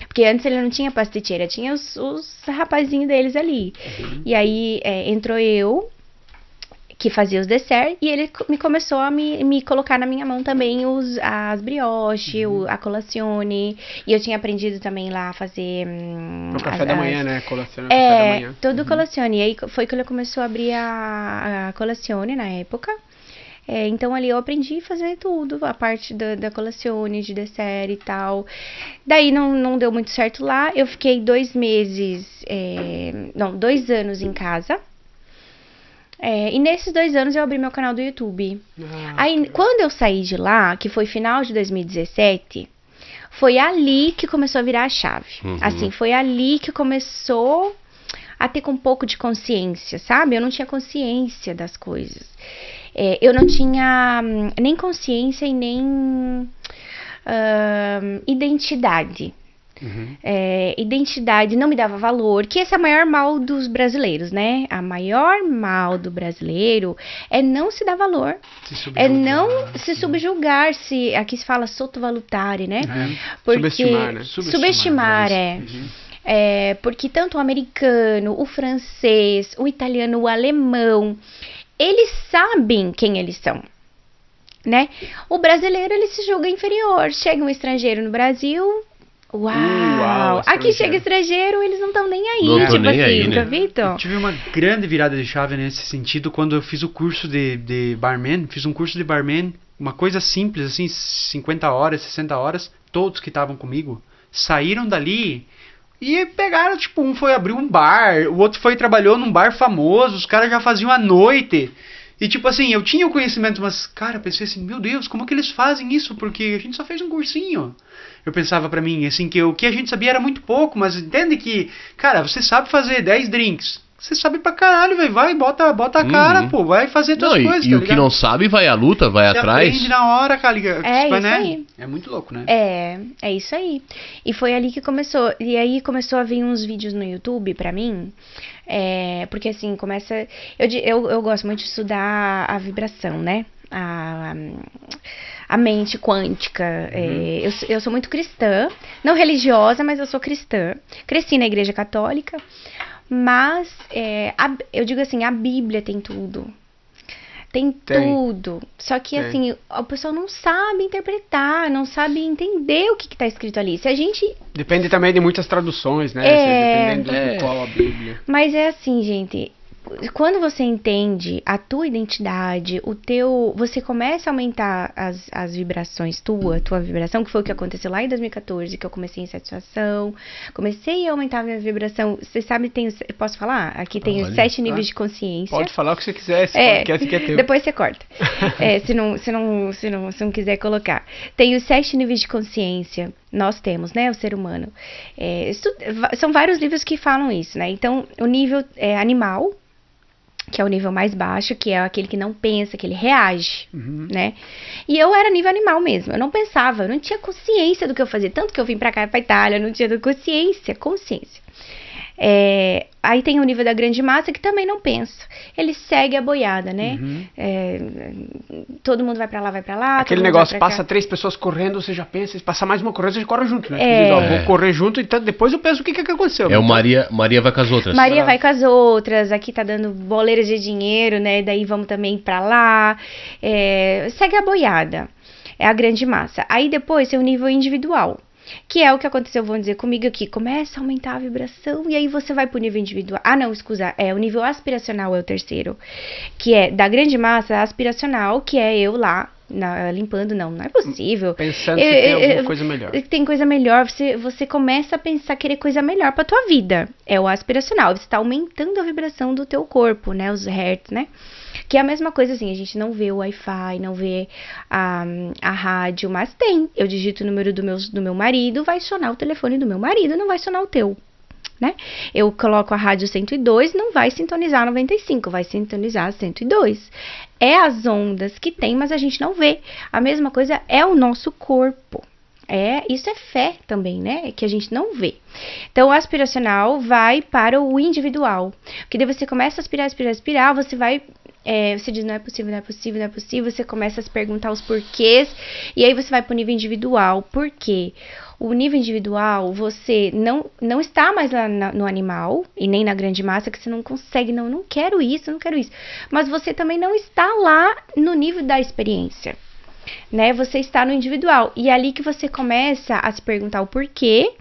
Porque antes ele não tinha pasticceira, tinha os rapazinhos deles ali. E aí entrou eu, que fazia os desserts, e ele começou a me colocar na minha mão também as brioche, a colazione, e eu tinha aprendido também lá a fazer... O café da manhã, né? Colazione, café da manhã. Todo colazione, e aí foi que ele começou a abrir a colazione na época. Então ali eu aprendi a fazer tudo, a parte da colazione, de dessert e tal. Daí não deu muito certo lá, eu fiquei 2 anos em casa. E nesses 2 anos eu abri meu canal do YouTube. Aí, quando eu saí de lá, que foi final de 2017, foi ali que começou a virar a chave. Assim, foi ali que começou a ter um pouco de consciência, sabe? Eu não tinha consciência das coisas. Eu não tinha nem consciência e nem identidade. Identidade não me dava valor, que esse é o maior mal dos brasileiros, né? A maior mal do brasileiro é não se dar valor, é não se subjugar, aqui se fala sottovalutare, né? Porque, subestimar, né? Subestimar, porque tanto o americano, o francês, o italiano, o alemão, eles sabem quem eles são, né? O brasileiro, ele se julga inferior. Chega um estrangeiro no Brasil... Uau! Aqui chega estrangeiro, eles não estão nem aí, não tipo nem assim, aí, né? Vitor? Eu tive uma grande virada de chave nesse sentido quando eu fiz o curso de barman. Fiz um curso de barman, uma coisa simples, assim, 50 horas, 60 horas. Todos que estavam comigo saíram dali e pegaram, tipo, um foi abrir um bar, o outro foi e trabalhou num bar famoso, os caras já faziam à noite. E tipo assim, eu tinha o conhecimento, mas, cara, eu pensei assim, meu Deus, como que eles fazem isso? Porque a gente só fez um cursinho. Eu pensava pra mim, assim, que o que a gente sabia era muito pouco, mas entende que, cara, você sabe fazer 10 drinks. Você sabe pra caralho, velho, vai, bota a cara, pô, vai fazer tuas coisas, e o que não sabe vai à luta, vai você atrás. Aprende na hora, cara, isso né? aí. É muito louco, né? É isso aí. E foi ali que começou, e aí começou a vir uns vídeos no YouTube pra mim, porque assim, começa, eu gosto muito de estudar a vibração, né? A mente quântica. Eu sou muito cristã, não religiosa, mas eu sou cristã. Cresci na igreja católica, mas eu digo assim, a Bíblia tem tudo. Tem tudo. Só que assim, o pessoal não sabe interpretar, não sabe entender o que está escrito ali. Se a gente... Depende também de muitas traduções, né? Dependendo do qual a Bíblia. Mas é assim, gente... Quando você entende a tua identidade, você começa a aumentar as vibrações, tua vibração, que foi o que aconteceu lá em 2014, que eu comecei em satisfação, comecei a aumentar a minha vibração. Você sabe, posso falar? Aqui tem os 7 níveis de consciência. Pode falar o que você quiser, esse podcast é teu. Depois você corta, se não quiser colocar. Tem os 7 níveis de consciência. Nós temos, né, o ser humano. São vários livros que falam isso, né? Então, o nível animal, que é o nível mais baixo, que é aquele que não pensa, que ele reage, né? E eu era nível animal mesmo, eu não pensava, eu não tinha consciência do que eu fazia, tanto que eu vim pra cá, pra Itália, eu não tinha consciência. Aí tem o nível da grande massa, que também não pensa, ele segue a boiada, né? Todo mundo vai pra lá. Aquele negócio, passa 3 pessoas correndo, você já pensa, se passar mais uma correndo, você já corre junto, né? Você diz, ó, vou correr junto, então depois eu penso o que aconteceu. O Maria vai com as outras. Maria vai com as outras, aqui tá dando boleiras de dinheiro, né? Daí vamos também pra lá. Segue a boiada, é a grande massa. Aí depois tem o nível individual, que é o que aconteceu, vamos dizer, comigo aqui. Começa a aumentar a vibração e aí você vai pro nível individual. O nível aspiracional é o terceiro, que é da grande massa aspiracional, que é eu lá, limpando, não é possível. Pensando que tem alguma coisa melhor. Tem coisa melhor, você começa a pensar, querer coisa melhor pra tua vida. É o aspiracional, você tá aumentando a vibração do teu corpo, né, os hertz, né? Que é a mesma coisa assim, a gente não vê o Wi-Fi, não vê a rádio, mas tem. Eu digito o número do meu marido, vai sonar o telefone do meu marido, não vai sonar o teu, né? Eu coloco a rádio 102, não vai sintonizar 95, vai sintonizar 102. É as ondas que tem, mas a gente não vê. A mesma coisa é o nosso corpo. Isso é fé também, né? Que a gente não vê. Então, o aspiracional vai para o individual. Porque daí você começa a aspirar, você vai... você diz, não é possível, você começa a se perguntar os porquês, e aí você vai para o nível individual. Por quê? O nível individual, você não está mais lá no animal, e nem na grande massa, que você não consegue, não quero isso. Mas você também não está lá no nível da experiência, né? Você está no individual, e é ali que você começa a se perguntar o porquê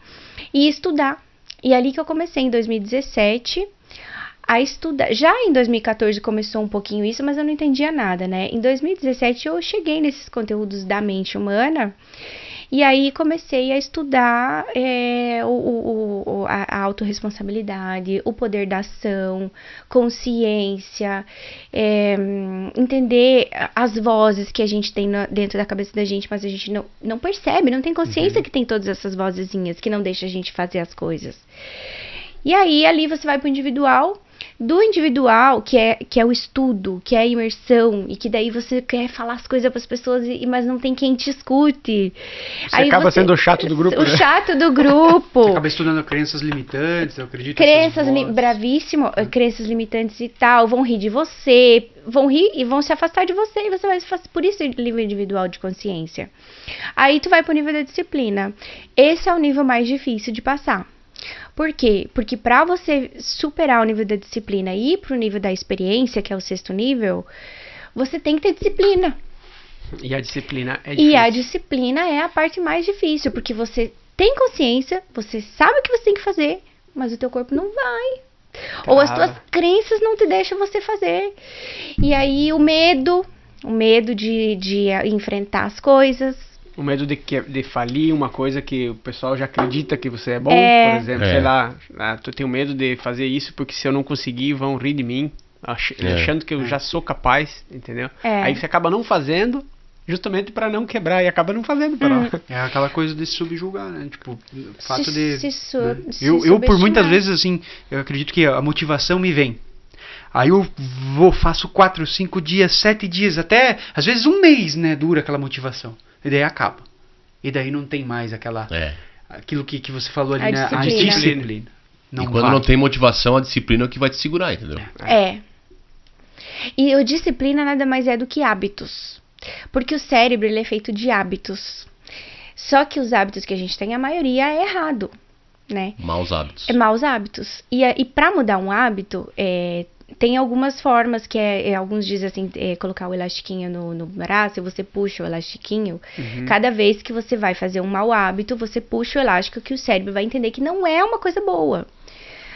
e estudar. E é ali que eu comecei, em 2017, a estudar. Já em 2014 começou um pouquinho isso, mas eu não entendia nada, né? Em 2017 eu cheguei nesses conteúdos da mente humana, e aí comecei a estudar a autorresponsabilidade, o poder da ação, consciência, entender as vozes que a gente tem dentro da cabeça da gente, mas a gente não percebe, não tem consciência que tem todas essas vozezinhas que não deixam a gente fazer as coisas. E aí, ali você vai para o individual. Do individual, que é o estudo, que é a imersão, e que daí você quer falar as coisas para as pessoas, mas não tem quem te escute. Você acaba sendo o chato do grupo, O né? chato do grupo. Você acaba estudando crenças limitantes, eu acredito. Crenças bravíssimo, crenças limitantes e tal, vão rir de você, vão rir e vão se afastar de você, e você vai se afastar. Por isso, nível individual de consciência. Aí tu vai pro nível da disciplina. Esse é o nível mais difícil de passar. Por quê? Porque para você superar o nível da disciplina e ir pro nível da experiência, que é o 6º nível, você tem que ter disciplina. E a disciplina é difícil. E a disciplina é a parte mais difícil, porque você tem consciência, você sabe o que você tem que fazer, mas o teu corpo não vai. Ou as tuas crenças não te deixam você fazer. E aí o medo de enfrentar as coisas. O medo de falir uma coisa que o pessoal já acredita que você é bom, por exemplo, sei lá, eu tenho medo de fazer isso porque se eu não conseguir vão rir de mim, achando que eu já sou capaz, entendeu? Aí você acaba não fazendo, justamente para não quebrar, e acaba não fazendo. É aquela coisa de subjugar, né? Tipo, o fato de... Eu por muitas vezes, assim, eu acredito que a motivação me vem. Aí eu faço 4, 5 dias, 7 dias, até às vezes um mês, né, dura aquela motivação. E daí acaba. E daí não tem mais aquilo que você falou ali, né? A disciplina. E quando não tem motivação, a disciplina é o que vai te segurar, entendeu? E a disciplina nada mais é do que hábitos. Porque o cérebro, ele é feito de hábitos. Só que os hábitos que a gente tem, a maioria é errado, né? Maus hábitos. Maus hábitos. E para mudar um hábito, tem algumas formas, que alguns dizem assim, colocar o elastiquinho no braço, e você puxa o elastiquinho. Cada vez que você vai fazer um mau hábito, você puxa o elástico, que o cérebro vai entender que não é uma coisa boa.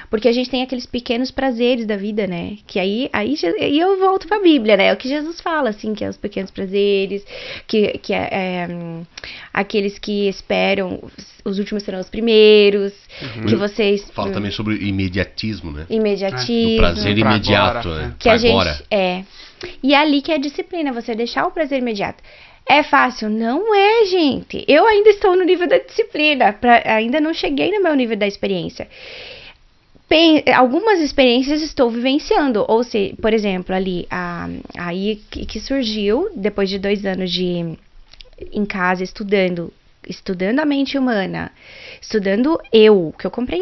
Porque a gente tem aqueles pequenos prazeres da vida, né? Que aí eu volto pra Bíblia, né? É o que Jesus fala, assim, que é os pequenos prazeres, que aqueles que esperam, os últimos serão os primeiros, que vocês... Fala também sobre imediatismo, né? Imediatismo. Do prazer imediato, agora, né? Que a agora. gente... E é ali que é a disciplina, você deixar o prazer imediato. É fácil? Não é, gente. Eu ainda estou no nível da disciplina, ainda não cheguei no meu nível da experiência. Algumas experiências estou vivenciando, ou seja, por exemplo, ali, aí que surgiu, depois de 2 anos em casa, estudando a mente humana, estudando que eu comprei,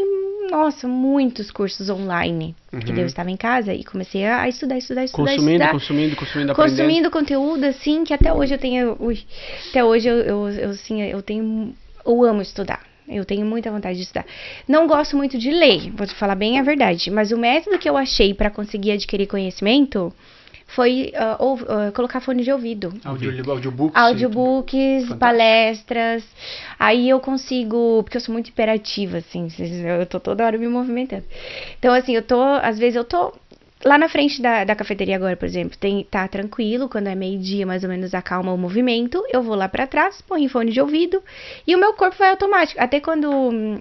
muitos cursos online, que eu estava em casa e comecei a estudar, consumindo, consumindo conteúdo, assim, que até hoje eu tenho, eu amo estudar. Eu tenho muita vontade de estudar. Não gosto muito de ler, vou te falar bem a verdade. Mas o método que eu achei para conseguir adquirir conhecimento foi colocar fone de ouvido. Audiobooks, palestras. Aí eu consigo... Porque eu sou muito hiperativa, assim. Eu tô toda hora me movimentando. Então, assim, às vezes eu tô... Lá na frente da cafeteria agora, por exemplo, tá tranquilo, quando é meio-dia, mais ou menos acalma o movimento, eu vou lá pra trás, ponho fone de ouvido, e o meu corpo vai automático. Até quando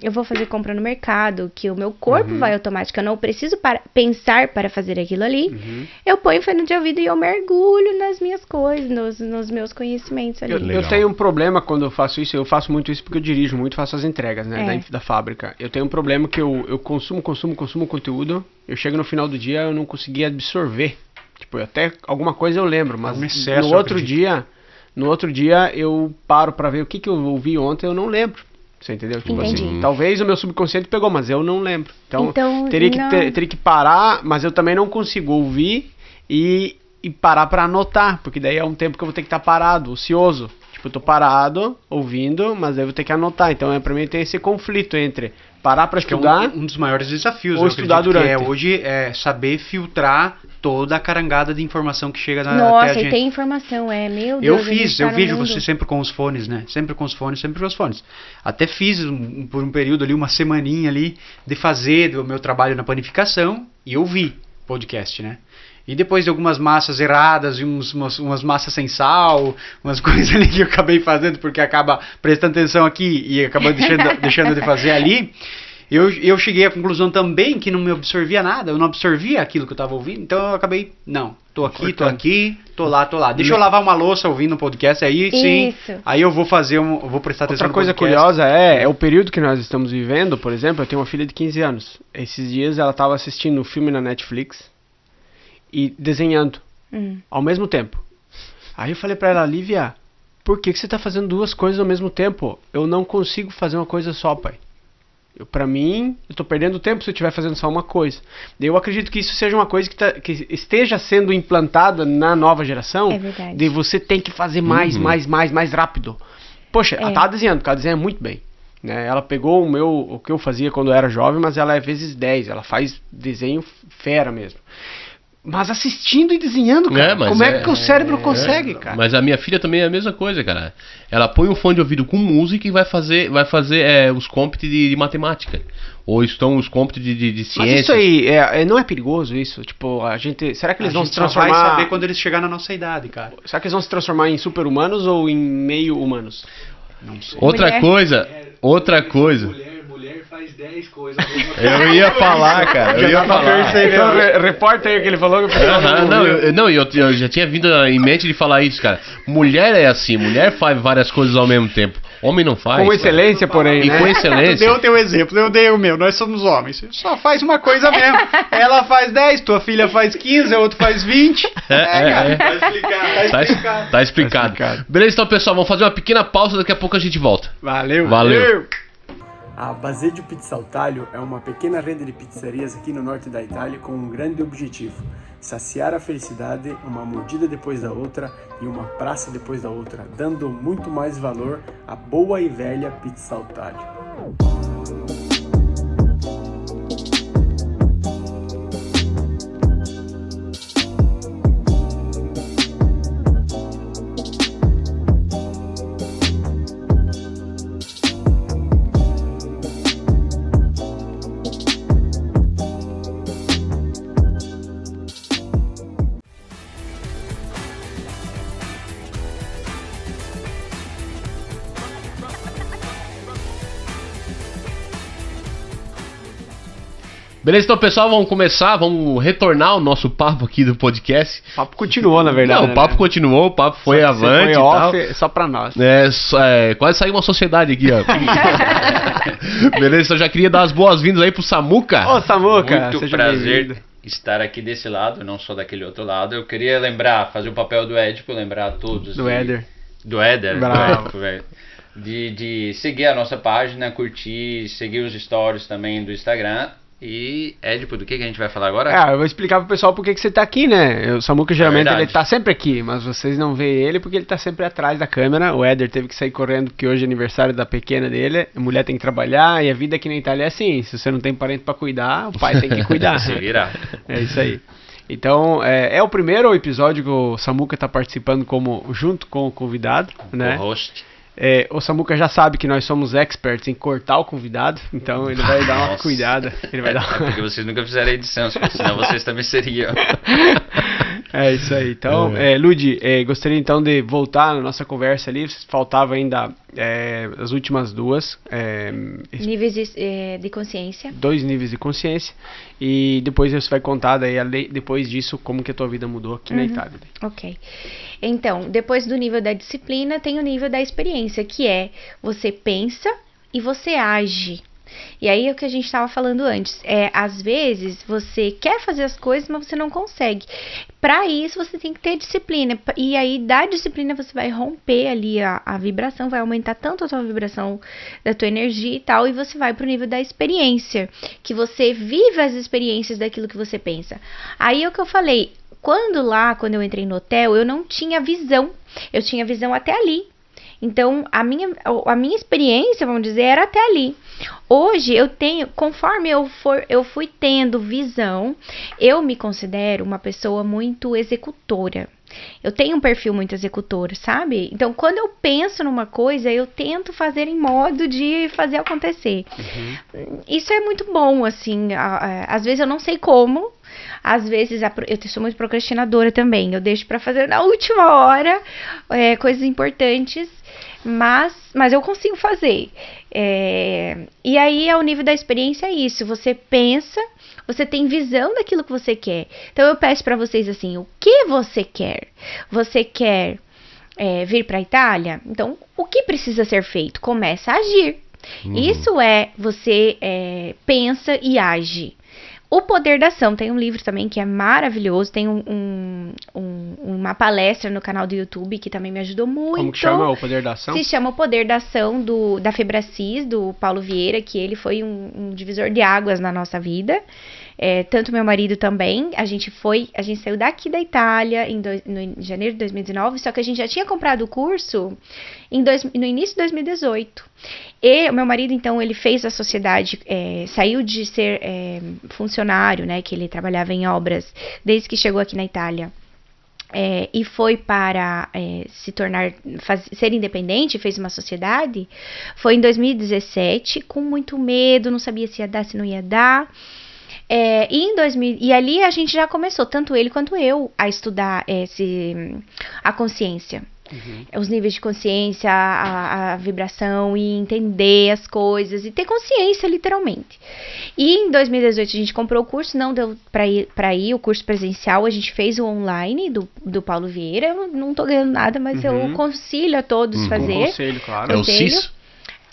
eu vou fazer compra no mercado, que o meu corpo vai automático, eu não preciso pensar para fazer aquilo ali, eu ponho fone de ouvido e eu mergulho nas minhas coisas, nos meus conhecimentos ali. Eu tenho um problema quando eu faço isso, eu faço muito isso porque eu dirijo muito, faço as entregas, né, da fábrica. Eu tenho um problema que eu consumo conteúdo, eu chego no final do dia, eu não consegui absorver. Tipo, até alguma coisa eu lembro, mas no outro dia no outro dia eu paro pra ver o que eu ouvi ontem, eu não lembro. Você entendeu? Tipo Entendi. assim, talvez o meu subconsciente pegou, mas eu não lembro. Então teria que não. parar, mas eu também não consigo ouvir e parar pra anotar, porque daí é um tempo que eu vou ter que estar parado, ocioso. Tipo, eu tô parado, ouvindo, mas aí eu vou ter que anotar. Então, pra mim tem esse conflito entre parar pra estudar... Que é um dos maiores desafios, ou eu estudar acredito, que durante. hoje é saber filtrar toda a carangada de informação que chega até a Nossa, gente. e tem informação, meu Eu Deus. a gente tá eu no vejo mundo. você sempre com os fones, né? Sempre com os fones. Até fiz por um período ali, uma semaninha ali, de fazer do meu trabalho na panificação e ouvi podcast, né? E depois de algumas massas erradas e umas massas sem sal, umas coisas ali que eu acabei fazendo porque acaba prestando atenção aqui e acabou deixando de fazer ali, eu cheguei à conclusão também que não me absorvia nada, eu não absorvia aquilo que eu estava ouvindo, então eu acabei, tô aqui, tô lá. Deixa eu lavar uma louça ouvindo um podcast, aí sim, Isso. aí eu vou vou prestar atenção Outra no coisa podcast. curiosa é o período que nós estamos vivendo, por exemplo, eu tenho uma filha de 15 anos. Esses dias ela estava assistindo um filme na Netflix e desenhando ao mesmo tempo. Aí eu falei pra ela, Lívia, por que você tá fazendo duas coisas ao mesmo tempo? Eu não consigo fazer uma coisa só, pai. Pra mim, eu tô perdendo tempo se eu estiver fazendo só uma coisa. Eu acredito que isso seja uma coisa que esteja sendo implantada na nova geração. É verdade. De você tem que fazer mais rápido. Poxa, ela tá desenhando, porque ela desenha muito bem. Né? Ela pegou o que eu fazia quando eu era jovem, mas ela é vezes 10. Ela faz desenho fera mesmo. Mas assistindo e desenhando, cara, como é que o cérebro consegue, cara? Mas a minha filha também é a mesma coisa, cara. Ela põe um fone de ouvido com música e vai fazer os compit de matemática. Ou estão os compit de ciência. Mas isso aí, não é perigoso isso? Tipo, a gente... Será que eles vão se transformar... Só vai saber quando eles chegarem na nossa idade, cara. Será que eles vão se transformar em super-humanos ou em meio-humanos? Não sei. Outra coisa... Mulher faz 10 coisas. Eu ia falar, cara. Então, reporta aí o que ele falou. Que Eu já tinha vindo em mente de falar isso, cara. Mulher é assim, mulher faz várias coisas ao mesmo tempo. Homem não faz. Com excelência, porém, E né? com excelência. Deu o teu exemplo, eu dei o meu. Nós somos homens. Só faz uma coisa mesmo. Ela faz 10, tua filha faz 15, a outra faz 20. Cara. Tá explicado. Beleza, então, pessoal, vamos fazer uma pequena pausa. Daqui a pouco a gente volta. Valeu. A Baseggio Pizza al Taglio é uma pequena rede de pizzarias aqui no norte da Itália com um grande objetivo: saciar a felicidade, uma mordida depois da outra e uma praça depois da outra, dando muito mais valor à boa e velha pizza al taglio. Beleza, então, pessoal, vamos retornar o nosso papo aqui do podcast. O papo continuou, na verdade. Não, o papo continuou, o papo foi avante e tal. Só pra nós. Quase saiu uma sociedade aqui, ó. Beleza, então já queria dar as boas-vindas aí pro Samuca. Ô, Samuca, Muito seja prazer bem-vindo. estar aqui desse lado, não só daquele outro lado. Eu queria fazer o papel do Ed, pra lembrar a todos. Do Éder. Do Éder, Bravo. velho. De seguir a nossa página, curtir, seguir os stories também do Instagram. E, Edipo, do que a gente vai falar agora? Eu vou explicar pro pessoal por que você tá aqui, né? O Samuca geralmente verdade. ele tá sempre aqui, mas vocês não veem ele porque ele tá sempre atrás da câmera. O Éder teve que sair correndo porque hoje é aniversário da pequena dele. A mulher tem que trabalhar e a vida aqui na Itália é assim. Se você não tem parente pra cuidar, o pai tem que cuidar. Se virar. É isso aí. Então, é o primeiro episódio que o Samuca tá participando junto com o convidado, né? O host. O Samuca já sabe que nós somos experts em cortar o convidado, então ele vai dar uma Nossa. cuidada. Ele vai dar É porque vocês nunca fizeram a edição, senão vocês também seriam. É isso aí. Então, Ludi, gostaria então de voltar na nossa conversa ali. Faltava ainda as últimas duas. Níveis de consciência. 2 níveis de consciência. E depois você vai contar daí, depois disso, como que a tua vida mudou aqui na Itália. Ok. Então, depois do nível da disciplina, tem o nível da experiência, que é você pensa e você age. E aí é o que a gente estava falando antes. Às vezes você quer fazer as coisas, mas você não consegue. Para isso você tem que ter disciplina. E aí da disciplina você vai romper ali a vibração, vai aumentar tanto a tua vibração da tua energia e tal, e você vai pro nível da experiência, que você vive as experiências daquilo que você pensa. Aí é o que eu falei, quando eu entrei no hotel, eu não tinha visão. Eu tinha visão até ali. Então, a minha experiência, vamos dizer, era até ali. Hoje, conforme eu fui tendo visão, eu me considero uma pessoa muito executora. Eu tenho um perfil muito executor, sabe? Então, quando eu penso numa coisa, eu tento fazer em modo de fazer acontecer. Isso é muito bom, assim. Às vezes eu não sei como. Às vezes eu sou muito procrastinadora também. Eu deixo pra fazer na última hora coisas importantes. Mas eu consigo fazer. E aí, ao nível da experiência, é isso. Você pensa, você tem visão daquilo que você quer. Então, eu peço pra vocês assim, o que você quer? Você quer vir pra Itália? Então, o que precisa ser feito? Começa a agir. Isso você pensa e age. O Poder da Ação, tem um livro também que é maravilhoso, tem uma palestra no canal do YouTube que também me ajudou muito. Como que chama o Poder da Ação? Se chama O Poder da Ação da Febracis, do Paulo Vieira, que ele foi um divisor de águas na nossa vida. Tanto meu marido também, a gente saiu daqui da Itália em janeiro de 2019, só que a gente já tinha comprado o curso no início de 2018. E o meu marido, então, ele fez a sociedade, saiu de ser funcionário, né, que ele trabalhava em obras, desde que chegou aqui na Itália. E foi para ser independente, fez uma sociedade, foi em 2017, com muito medo, não sabia se ia dar, se não ia dar. E ali a gente já começou, tanto ele quanto eu, a estudar a consciência. Os níveis de consciência, a vibração e entender as coisas e ter consciência, literalmente. E em 2018 a gente comprou o curso, não deu para ir o curso presencial, a gente fez o online do Paulo Vieira. Eu não tô ganhando nada, mas eu aconselho a todos fazer. Um conselho, claro. É o CIS?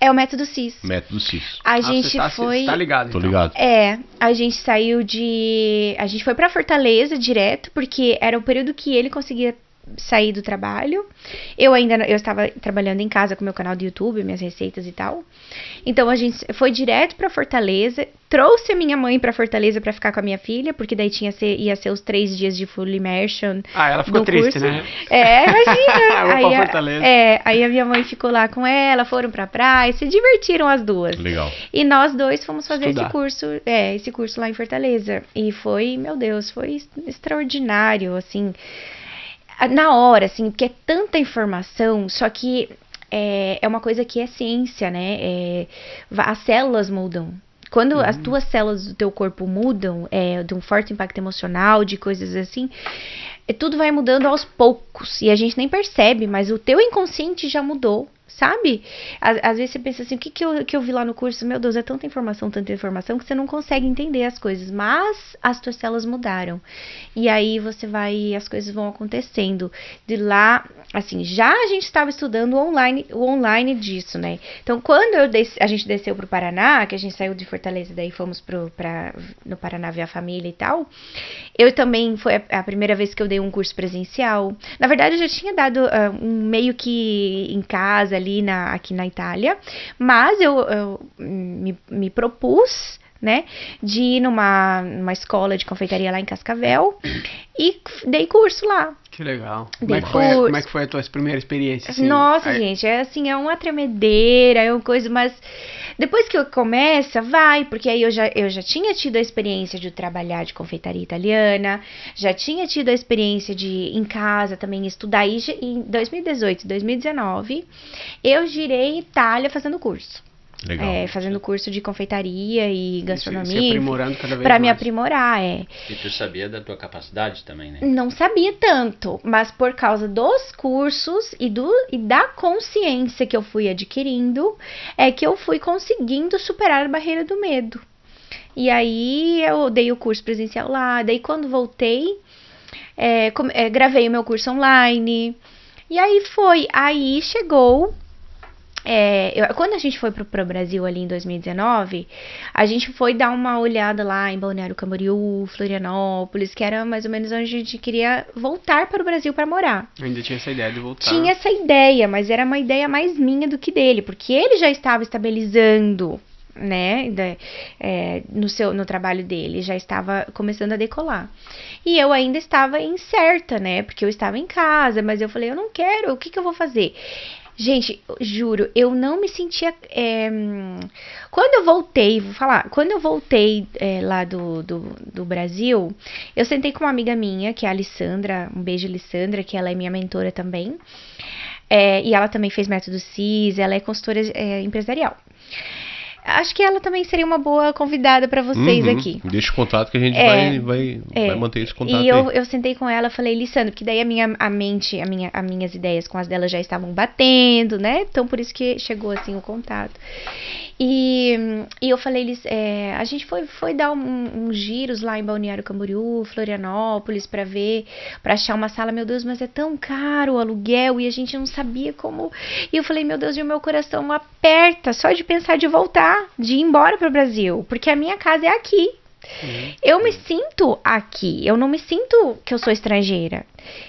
É o método CIS. Método CIS. A gente foi... Você tá ligado, Tô então. ligado. A gente saiu a gente foi pra Fortaleza direto, porque era o período que ele conseguia sair do trabalho. Eu estava trabalhando em casa com meu canal do YouTube, minhas receitas e tal. Então a gente foi direto pra Fortaleza, trouxe a minha mãe pra Fortaleza pra ficar com a minha filha, porque daí ia ser os 3 dias de full immersion. Ela ficou triste, curso. né? Imagina. Vou pra Fortaleza. Aí a minha mãe ficou lá com ela, foram pra praia, se divertiram as duas. Legal. E nós dois fomos fazer Estudar. esse curso lá em Fortaleza. E foi, meu Deus, foi extraordinário, assim, na hora, assim, porque é tanta informação, só que é uma coisa que é ciência, né? As células mudam. Quando as tuas células do teu corpo mudam, de um forte impacto emocional, de coisas assim, tudo vai mudando aos poucos. E a gente nem percebe, mas o teu inconsciente já mudou, sabe? Às vezes você pensa assim, o que eu vi lá no curso? Meu Deus, é tanta informação, que você não consegue entender as coisas. Mas as tuas células mudaram. E aí as coisas vão acontecendo. De lá, assim, já a gente estava estudando o online disso, né? Então, quando a gente desceu pro Paraná, que a gente saiu de Fortaleza, daí fomos no Paraná ver a família e tal, eu também, foi a primeira vez que eu dei um curso presencial. Na verdade, eu já tinha dado um meio que em casa, ali aqui na Itália, mas eu me propus, né, de ir numa escola de confeitaria lá em Cascavel e dei curso lá. Que legal. Dei Como é que foi a tua primeira experiência? Assim? Nossa, gente, é uma tremedeira, é uma coisa, mas depois que começa, vai, porque aí eu já tinha tido a experiência de trabalhar de confeitaria italiana, já tinha tido a experiência de em casa também estudar, e em 2018, 2019, eu girei Itália fazendo curso. Legal. Fazendo curso de confeitaria e gastronomia. Se aprimorando cada vez pra mais. me aprimorar, E tu sabia da tua capacidade também, né? Não sabia tanto, mas por causa dos cursos e da consciência que eu fui adquirindo, é que eu fui conseguindo superar a barreira do medo. E aí eu dei o curso presencial lá, daí quando voltei, gravei o meu curso online, e aí chegou Quando a gente foi pro Brasil ali em 2019, a gente foi dar uma olhada lá em Balneário Camboriú, Florianópolis, que era mais ou menos onde a gente queria voltar para o Brasil para morar. Ainda tinha essa ideia de voltar. Tinha essa ideia, mas era uma ideia mais minha do que dele, porque ele já estava estabilizando, né, no trabalho dele, já estava começando a decolar. E eu ainda estava incerta, né, porque eu estava em casa, mas eu falei, eu não quero, o que eu vou fazer? Gente, juro, eu não me sentia... Quando eu voltei, lá do Brasil, eu sentei com uma amiga minha, que é a Alessandra, um beijo, Alessandra, que ela é minha mentora também. E ela também fez método CIS, ela é consultora empresarial. Acho que ela também seria uma boa convidada para vocês aqui. Deixa o contato que a gente vai manter esse contato. E eu sentei com ela, falei, Lissandra, porque daí as minhas ideias com as dela já estavam batendo, né? Então por isso que chegou assim o contato. E eu falei, a gente foi dar uns giros lá em Balneário Camboriú, Florianópolis, pra achar uma sala. Meu Deus, mas é tão caro o aluguel e a gente não sabia como. E eu falei, meu Deus, e o meu coração aperta só de pensar de voltar, de ir embora pro Brasil, porque a minha casa é aqui. Eu me sinto aqui, eu não me sinto que eu sou estrangeira.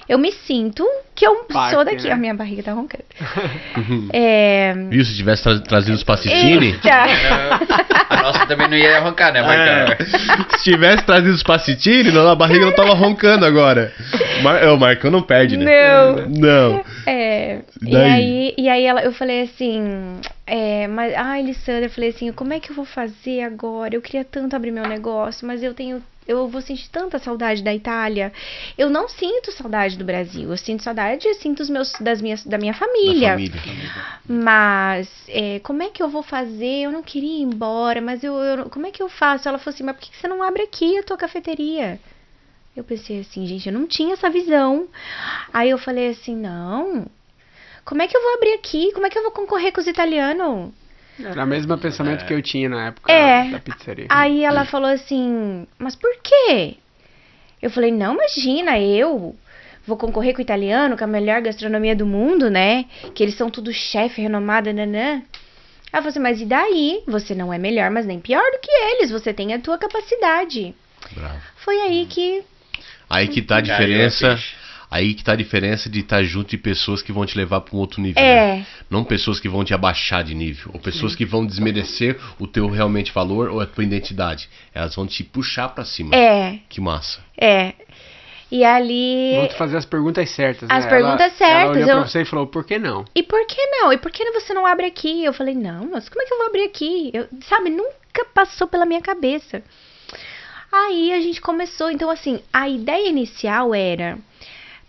Eu me sinto que eu sou daqui. Né? A minha barriga tá roncando. Viu, se tivesse trazido os Pacitini? A nossa também não ia roncar, né, Marcão? Se tivesse trazido os Pacitini, a barriga não tava roncando agora. O Marcão não perde, né? Não. E aí eu falei assim, Lissandra, eu falei assim, como é que eu vou fazer agora? Eu queria tanto abrir meu negócio, mas eu vou sentir tanta saudade da Itália. Eu não sinto saudade do Brasil. Eu sinto saudade, da minha família. Mas como é que eu vou fazer? Eu não queria ir embora, mas como é que eu faço? Ela falou assim, mas por que você não abre aqui a tua cafeteria? Eu pensei assim, gente, eu não tinha essa visão. Aí eu falei assim, não, como é que eu vou abrir aqui? Como é que eu vou concorrer com os italianos? Era o mesmo pensamento que eu tinha na época da pizzaria. Aí ela falou assim, mas por quê? Eu falei, não, imagina, eu vou concorrer com o italiano, com a melhor gastronomia do mundo, né? Que eles são tudo chefe, renomado, nanã. Ela falou assim, mas e daí? Você não é melhor, mas nem pior do que eles. Você tem a tua capacidade. Bravo. Foi aí que... Aí que tá a diferença... Aí que tá a diferença de estar junto de pessoas que vão te levar para um outro nível. Né? Não pessoas que vão te abaixar de nível. Ou pessoas que vão desmerecer o teu realmente valor ou a tua identidade. Elas vão te puxar para cima. Que massa. E ali... Vou te fazer as perguntas certas, né? As perguntas certas. Ela olhou pra você e falou, por que não? E por que não? E por que você não abre aqui? Eu falei, não, mas como é que eu vou abrir aqui? Sabe, nunca passou pela minha cabeça. Aí a gente começou. Então, assim, a ideia inicial era...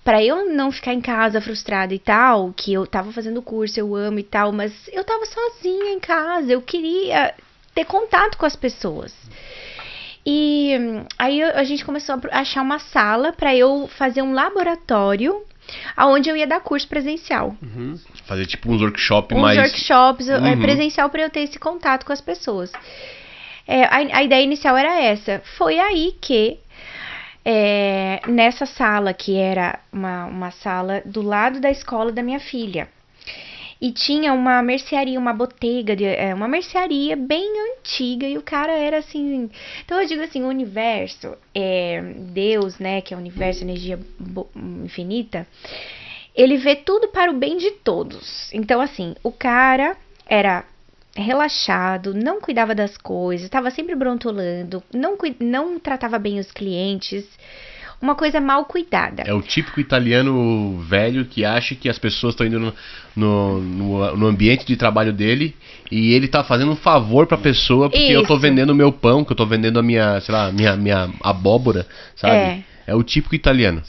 Pra eu não ficar em casa frustrada e tal, que eu tava fazendo curso, eu amo e tal, mas eu tava sozinha em casa, eu queria ter contato com as pessoas. E aí a gente começou a achar uma sala pra eu fazer um laboratório, aonde eu ia dar curso presencial. Fazer tipo uns workshops workshops presencial pra eu ter esse contato com as pessoas. A ideia inicial era essa. Foi aí que... nessa sala, que era uma sala do lado da escola da minha filha, e tinha uma mercearia, uma botega, uma mercearia bem antiga, e o cara era assim, então eu digo assim, o universo, Deus, né, que é o universo, energia infinita, ele vê tudo para o bem de todos. Então assim, o cara era relaxado, não cuidava das coisas, estava sempre brontolando, não tratava bem os clientes, uma coisa mal cuidada. É o típico italiano velho que acha que as pessoas estão indo no ambiente de trabalho dele e ele tá fazendo um favor pra pessoa porque eu tô vendendo o meu pão, que eu tô vendendo a minha, sei lá, minha abóbora, sabe? É o típico italiano.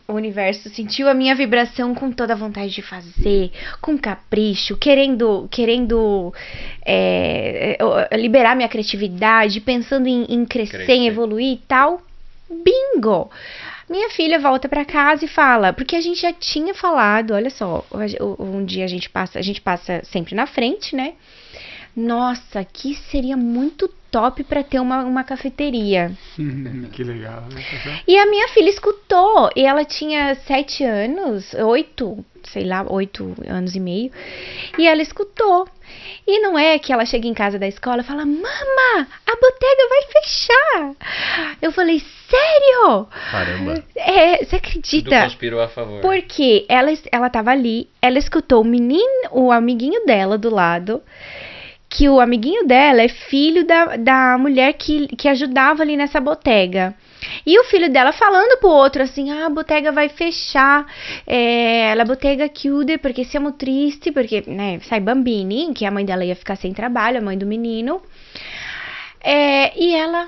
O universo sentiu a minha vibração com toda a vontade de fazer, com capricho, querendo liberar minha criatividade, pensando em crescer, em evoluir e tal. Bingo! Minha filha volta pra casa e fala, porque a gente já tinha falado, olha só, um dia a gente passa sempre na frente, né? Nossa, aqui seria muito top para ter uma cafeteria. Que legal. E a minha filha escutou, e ela tinha 7 anos, 8, sei lá, 8 anos e meio, e ela escutou. E não é que ela chega em casa da escola e fala, mama, a botega vai fechar. Eu falei, sério? Caramba. Você Tudo acredita? conspirou a favor. Porque ela tava ali, ela escutou o amiguinho dela do lado, que o amiguinho dela é filho da mulher que ajudava ali nessa botega. E o filho dela falando pro outro assim, a botega vai fechar, a botega chiude porque siamo tristi, porque, né, sai bambini, que a mãe dela ia ficar sem trabalho, a mãe do menino. E ela,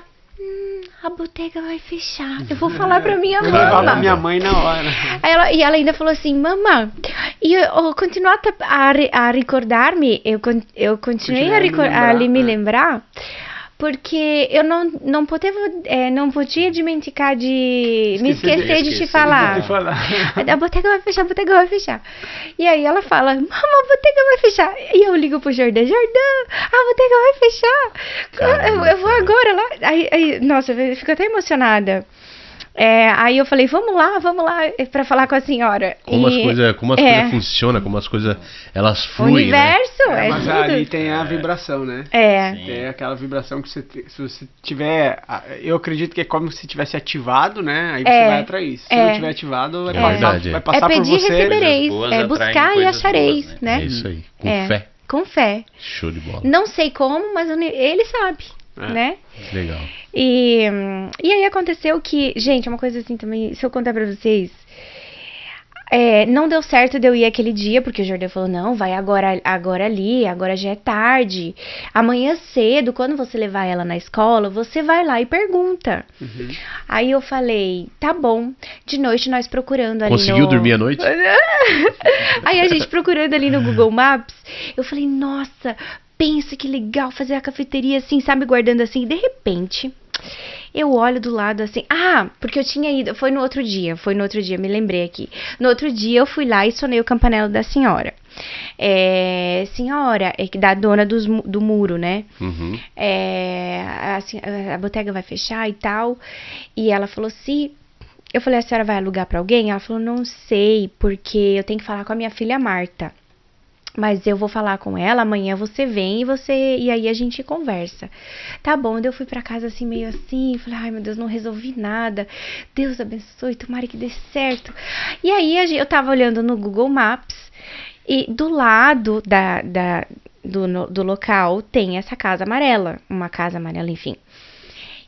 a botega vai fechar, eu vou falar pra minha Eu levava mãe. minha mãe na hora. E ela ainda falou assim, mamãe, e eu continuato a recordar-me, eu continuei a me lembrar, porque eu não podia desmenticar de me esquecer de te falar. A botega vai fechar, a botega vai fechar. E aí ela fala, mamãe, a botega vai fechar. E eu ligo pro Jordão, a botega vai fechar. Eu vou agora lá. Aí, nossa, eu fico até emocionada. Aí eu falei, vamos lá, pra falar com a senhora. Como as coisas funcionam, como as coisas, elas fluem, o universo, né? Mas tudo. ali tem a vibração, né? Tem aquela vibração que se você tiver, eu acredito que é como se tivesse ativado, né? Aí você vai atrair. Se não tiver ativado, vai passar por pedir, você. recebereis, Coisas boas buscar atraem e coisas achareis, boas, né? É isso aí, com fé. Com fé. Show de bola. Não sei como, mas ele sabe, né? Legal. E aí aconteceu que, gente, uma coisa assim também, se eu contar pra vocês, não deu certo de eu ir aquele dia, porque o Jordão falou, não, vai agora ali, agora já é tarde, amanhã cedo, quando você levar ela na escola, você vai lá e pergunta. Aí eu falei, tá bom, de noite nós procurando ali Conseguiu dormir à noite? Aí a gente procurando ali no Google Maps, eu falei, nossa, pensa que legal fazer a cafeteria assim, sabe, guardando assim, e de repente eu olho do lado assim, porque eu tinha ido, foi no outro dia, me lembrei aqui. No outro dia eu fui lá e sonei o campanelo da senhora. Senhora, da dona do muro, né? A botega vai fechar e tal. E ela falou assim, eu falei, a senhora vai alugar pra alguém? Ela falou, não sei, porque eu tenho que falar com a minha filha Marta. Mas eu vou falar com ela, amanhã você vem e aí a gente conversa. Tá bom, eu fui pra casa assim, meio assim, falei, ai meu Deus, não resolvi nada. Deus abençoe, tomara que dê certo. E aí eu tava olhando no Google Maps e do lado do local tem essa casa amarela, uma casa amarela, enfim.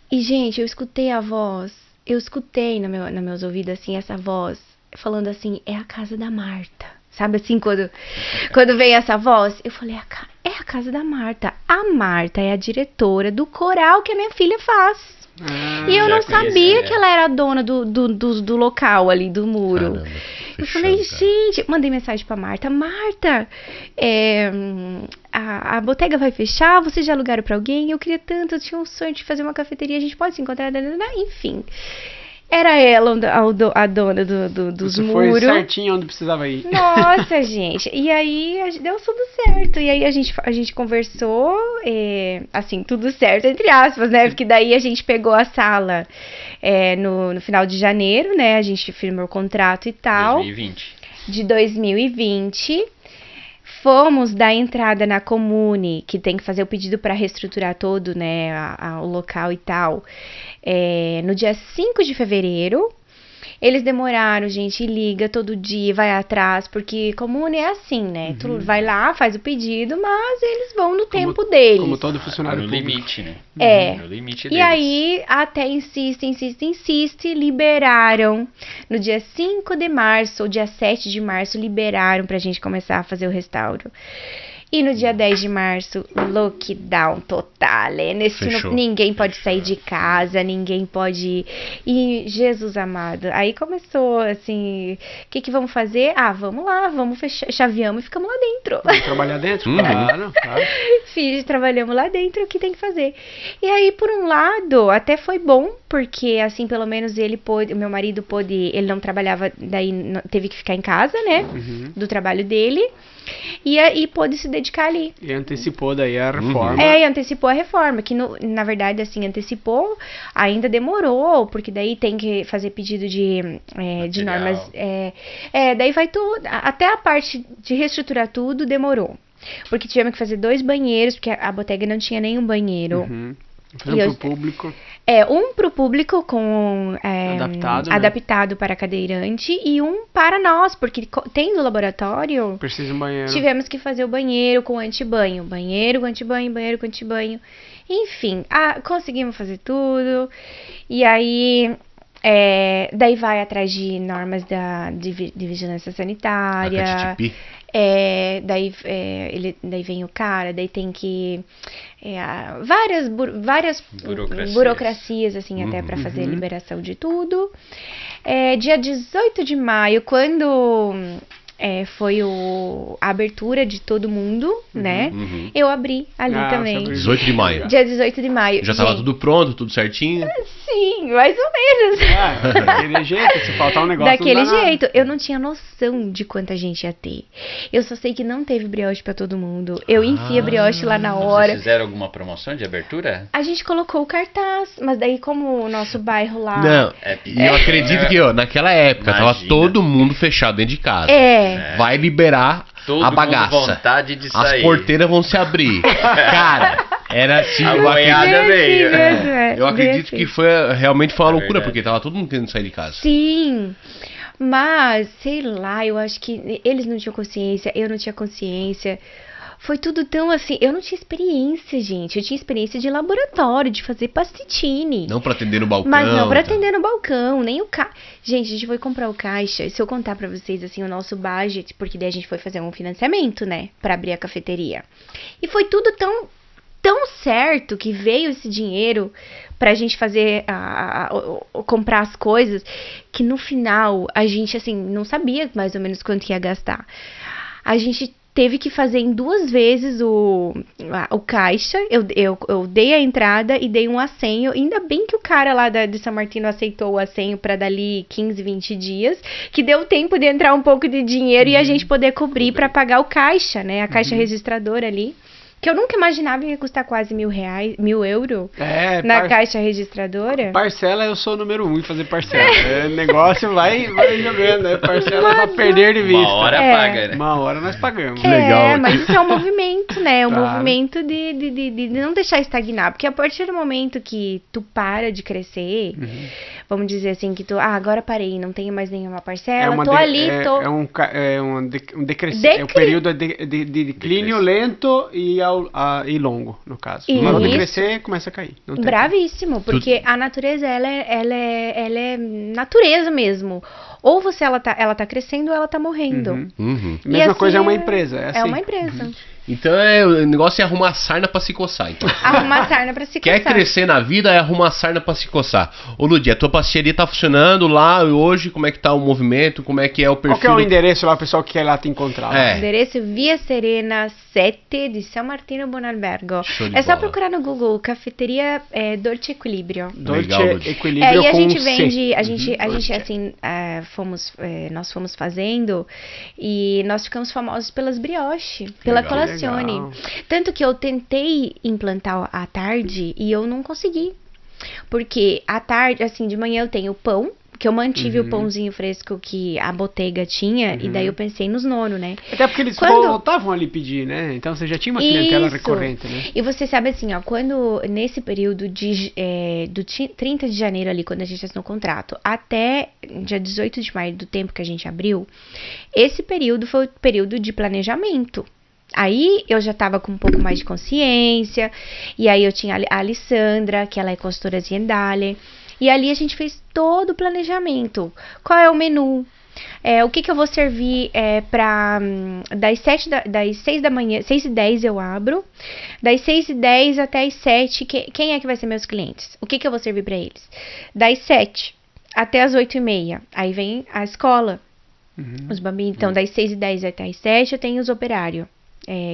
E gente, eu escutei a voz, nos meus ouvidos assim, essa voz falando assim, é a casa da Marta. Sabe assim, quando veio essa voz, eu falei, é a casa da Marta. A Marta é a diretora do coral que a minha filha faz. E eu não sabia que ela era a dona do local ali, do muro. Caramba, eu falei, gente, mandei mensagem pra Marta. Marta, a botega vai fechar, vocês já alugaram pra alguém? Eu queria tanto, eu tinha um sonho de fazer uma cafeteria, a gente pode se encontrar, enfim. Era ela a dona dos Você muros. foi certinho onde precisava ir. Nossa, gente. E aí deu tudo certo. E aí a gente conversou, assim, tudo certo, entre aspas, né? Porque daí a gente pegou a sala no final de janeiro, né? A gente firmou o contrato e tal. 2020. De 2020. Fomos dar entrada na Comune, que tem que fazer o pedido para reestruturar todo, né, o local e tal, no dia 5 de fevereiro. Eles demoraram, gente, liga todo dia, vai atrás, porque Comune é assim, né? Tu vai lá, faz o pedido, mas eles vão no tempo deles. Como todo funcionário No público. limite, né? No limite E deles. aí, até insiste, liberaram. No dia 5 de março, ou dia 7 de março, liberaram pra gente começar a fazer o restauro. E no dia 10 de março, lockdown total. Ninguém pode sair de casa, ninguém pode... E Jesus amado, aí começou assim, o que vamos fazer? Vamos lá, vamos fechar, chaveamos e ficamos lá dentro. Vamos trabalhar dentro? Claro. Trabalhamos lá dentro, o que tem que fazer? E aí, por um lado, até foi bom, porque assim, pelo menos o meu marido pôde, ele não trabalhava, daí teve que ficar em casa, né, do trabalho dele, e pôde se dedicar ali. E antecipou daí a reforma. E antecipou a reforma, que na verdade, assim, antecipou, ainda demorou, porque daí tem que fazer pedido de normas, daí vai tudo, até a parte de reestruturar tudo demorou, porque tivemos que fazer 2 banheiros, porque a Bottega não tinha nenhum banheiro. Pro público. Um pro público adaptado para cadeirante e um para nós, porque tendo laboratório, precisa um banheiro. Tivemos que fazer o banheiro com antibanho, banheiro com antibanho. Enfim, conseguimos fazer tudo. E aí, daí vai atrás de normas de vigilância sanitária. Daí vem o cara, daí tem que várias burocracias assim, até para fazer a liberação de tudo. Dia 18 de maio, quando foi a abertura de todo mundo, né? Eu abri ali também. 18 de maio. Dia 18 de maio. Já tava tudo pronto, tudo certinho? Sim, mais ou menos. Daquele jeito, se faltar um negócio. Daquele jeito. Eu não tinha noção de quanta gente ia ter. Eu só sei que não teve brioche pra todo mundo. Eu enfiei a brioche lá na hora. Vocês fizeram alguma promoção de abertura? A gente colocou o cartaz, mas daí como o nosso bairro lá... Não, e eu acredito que naquela época tava todo mundo fechado dentro de casa. Vai liberar a bagaça. Vontade de sair. As porteiras vão se abrir. Cara, era assim. Eu acredito que realmente foi uma loucura, porque tava todo mundo querendo sair de casa. Sim. Mas, sei lá, eu acho que eles não tinham consciência, eu não tinha consciência. Foi tudo tão assim, eu não tinha experiência, gente. Eu tinha experiência de laboratório, de fazer pastitine. Não pra atender no balcão. Mas não pra atender no balcão, nem o caixa. Gente, a gente foi comprar o caixa. Se eu contar pra vocês, assim, o nosso budget, porque daí a gente foi fazer um financiamento, né, pra abrir a cafeteria. E foi tudo tão certo que veio esse dinheiro pra gente fazer, comprar as coisas, que no final a gente, assim, não sabia mais ou menos quanto ia gastar. A gente teve que fazer em 2 vezes o caixa. Eu dei a entrada e dei um assenho. Ainda bem que o cara lá de São Martino aceitou o assenho para dali 15, 20 dias, que deu tempo de entrar um pouco de dinheiro e a gente poder cobrir para pagar o caixa, né? A caixa registradora ali. Que eu nunca imaginava que ia custar quase €1.000 na caixa registradora. Parcela, eu sou o número 1 em fazer parcela. Negócio vai jogando, parcela pra perder de vista. Uma hora paga, né? Uma hora nós pagamos. Legal. Mas isso é um movimento, né? Um movimento de não deixar estagnar. Porque a partir do momento que tu para de crescer, vamos dizer assim, que tu, agora parei, não tenho mais nenhuma parcela, tô ali, tô... É um decrescimento, é um período de declínio lento e longo, no caso. Quando decrescer, começa a cair. Bravíssimo, porque a natureza, ela é natureza mesmo. Ou ela tá crescendo ou ela tá morrendo. Mesma coisa é uma empresa. É uma empresa. Então o negócio é arrumar sarna pra se coçar. Então. Arrumar sarna pra se coçar. Quer crescer na vida, é arrumar sarna pra se coçar. Ô Ludi, a tua pasticceria tá funcionando lá hoje? Como é que tá o movimento? Como é que é o perfil? Qual que é o endereço lá, pessoal, que quer lá te encontrar? O endereço Via Serena 7 de São Martino Bonalbergo. É só procurar no Google, cafeteria Dolce Equilibrio. Dolce Equilibrio e a com gente C. vende, a gente assim, nós fomos fazendo e nós ficamos famosos pelas brioche, pela colazione. Tanto que eu tentei implantar à tarde e eu não consegui. Porque à tarde, assim, de manhã eu tenho pão, que eu mantive o pãozinho fresco que a Bottega tinha, e daí eu pensei nos nono, né? Até porque eles voltavam ali pedir, né? Então você já tinha uma clientela recorrente, né? E você sabe assim, quando nesse período do 30 de janeiro ali, quando a gente assinou o contrato, até dia 18 de maio, do tempo que a gente abriu, esse período foi o período de planejamento. Aí eu já tava com um pouco mais de consciência, e aí eu tinha a Alessandra, que ela é consultora Ziendale, e ali a gente fez todo o planejamento. Qual é o menu? O que eu vou servir das 6 da manhã, 6h10 eu abro, das 6h10 até as 7, quem é que vai ser meus clientes? O que eu vou servir para eles? Das 7 até as 8h30, aí vem a escola, os bambins, então das 6h10 até as 7 eu tenho os operários.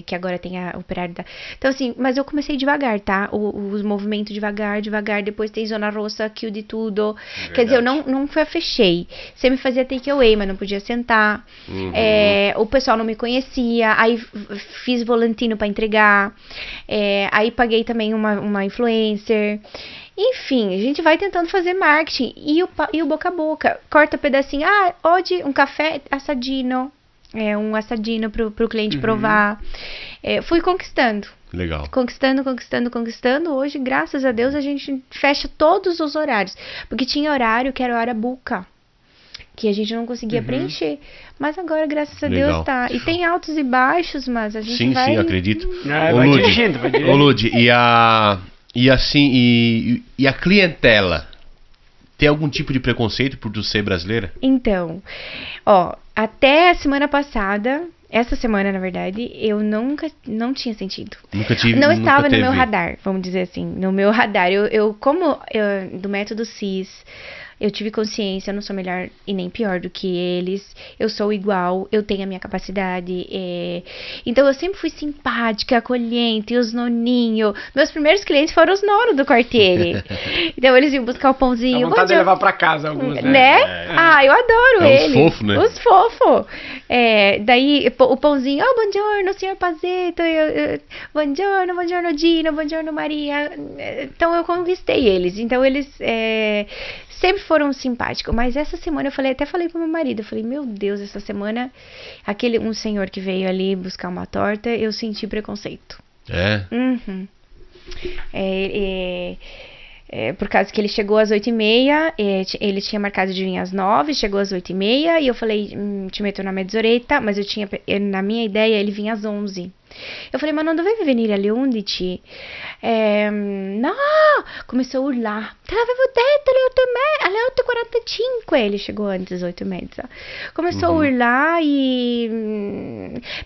que agora tem a operária da... Então, assim, mas eu comecei devagar, tá? Os movimentos devagar, depois tem Zona Rossa, Kill de tudo. Quer dizer, eu não fechei. Você me fazia takeaway, mas não podia sentar. O pessoal não me conhecia, aí fiz volantino pra entregar. Aí paguei também uma influencer. Enfim, a gente vai tentando fazer marketing. E o boca a boca. Corta pedacinho. Hoje um café assadinho. Um assadinho pro cliente provar. Fui conquistando. Legal. Conquistando. Hoje, graças a Deus, a gente fecha todos os horários. Porque tinha horário que era hora buca. Que a gente não conseguia preencher. Mas agora, graças a Deus, tá. E tem altos e baixos, mas a gente vai... Sim, acredito. Vai dirigindo. Ô, Lud, e a clientela? Tem algum tipo de preconceito por tu ser brasileira? Então, até a semana passada, essa semana, na verdade, eu não tinha sentido. Não estava no meu radar, vamos dizer assim, no meu radar. Do método CIS, eu tive consciência, eu não sou melhor e nem pior do que eles, eu sou igual, eu tenho a minha capacidade, então eu sempre fui simpática, acolhente, os noninhos. Meus primeiros clientes foram os nonos do quartiere. Então eles iam buscar o pãozinho. Dá vontade de levar pra casa alguns, né? Eu adoro eles. Os fofos, né? Os fofos. Daí o pãozinho, buongiorno, senhor Pazeto, buongiorno Dino, buongiorno Maria. Então eu conquistei eles. Então eles sempre foram simpáticos, mas essa semana até falei pro meu marido, eu falei, meu Deus, essa semana, um senhor que veio ali buscar uma torta, eu senti preconceito. Uhum. Por causa que ele chegou às 8h30, ele tinha marcado de vir às 9, chegou às 8h30, e eu falei, te meto na mezz'oretta, mas na minha ideia, ele vinha às 11. Eu falei, ma non dovevi venire alle 11? No! Começou a urlar. Te l'avevo detto alle 8h45. Ele chegou antes, 8h30. Começou a urlar e...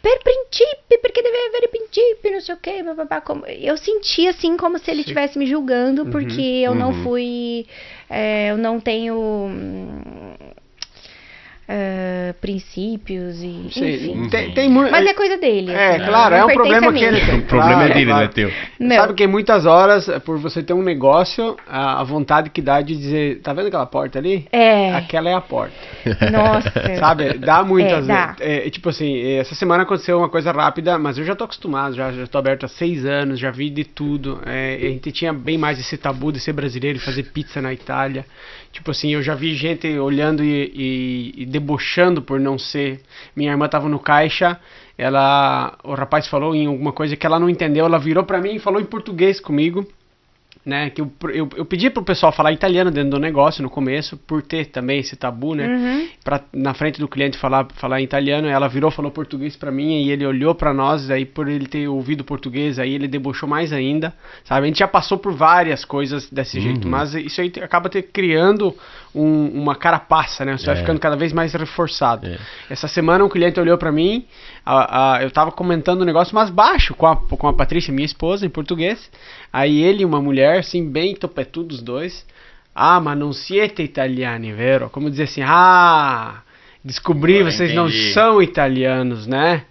per principi, perché deve avere principi, não sei o que. Eu senti assim como se ele estivesse me julgando, porque eu não fui... eu não tenho... princípios e enfim. Mas é coisa dele. Claro, é um problema que ele tem. O problema é dele, não é teu. Sabe que muitas horas, por você ter um negócio, a vontade que dá de dizer, tá vendo aquela porta ali? Aquela é a porta. Nossa. Sabe, dá muitas vezes. Tipo assim, essa semana aconteceu uma coisa rápida, mas eu já tô acostumado, já tô aberto há 6 anos, já vi de tudo. A gente tinha bem mais esse tabu de ser brasileiro e fazer pizza na Itália. Tipo assim, eu já vi gente olhando e debochando por não ser. Minha irmã tava no caixa, o rapaz falou em alguma coisa que ela não entendeu, ela virou pra mim e falou em português comigo, né, que eu pedi pro pessoal falar italiano dentro do negócio no começo, por ter também esse tabu, né, pra na frente do cliente falar em italiano. Ela virou, falou português pra mim, e ele olhou pra nós, aí por ele ter ouvido português, aí ele debochou mais ainda, sabe, a gente já passou por várias coisas desse jeito, mas isso aí acaba criando uma carapaça, né, você vai ficando cada vez mais reforçado. Essa semana um cliente olhou pra mim, eu tava comentando um negócio mais baixo com a Patrícia, minha esposa, em português, aí ele e uma mulher, assim, bem topetudos os dois, ma non siete italiani, vero? Como dizer assim, descobri, vocês não são italianos, né?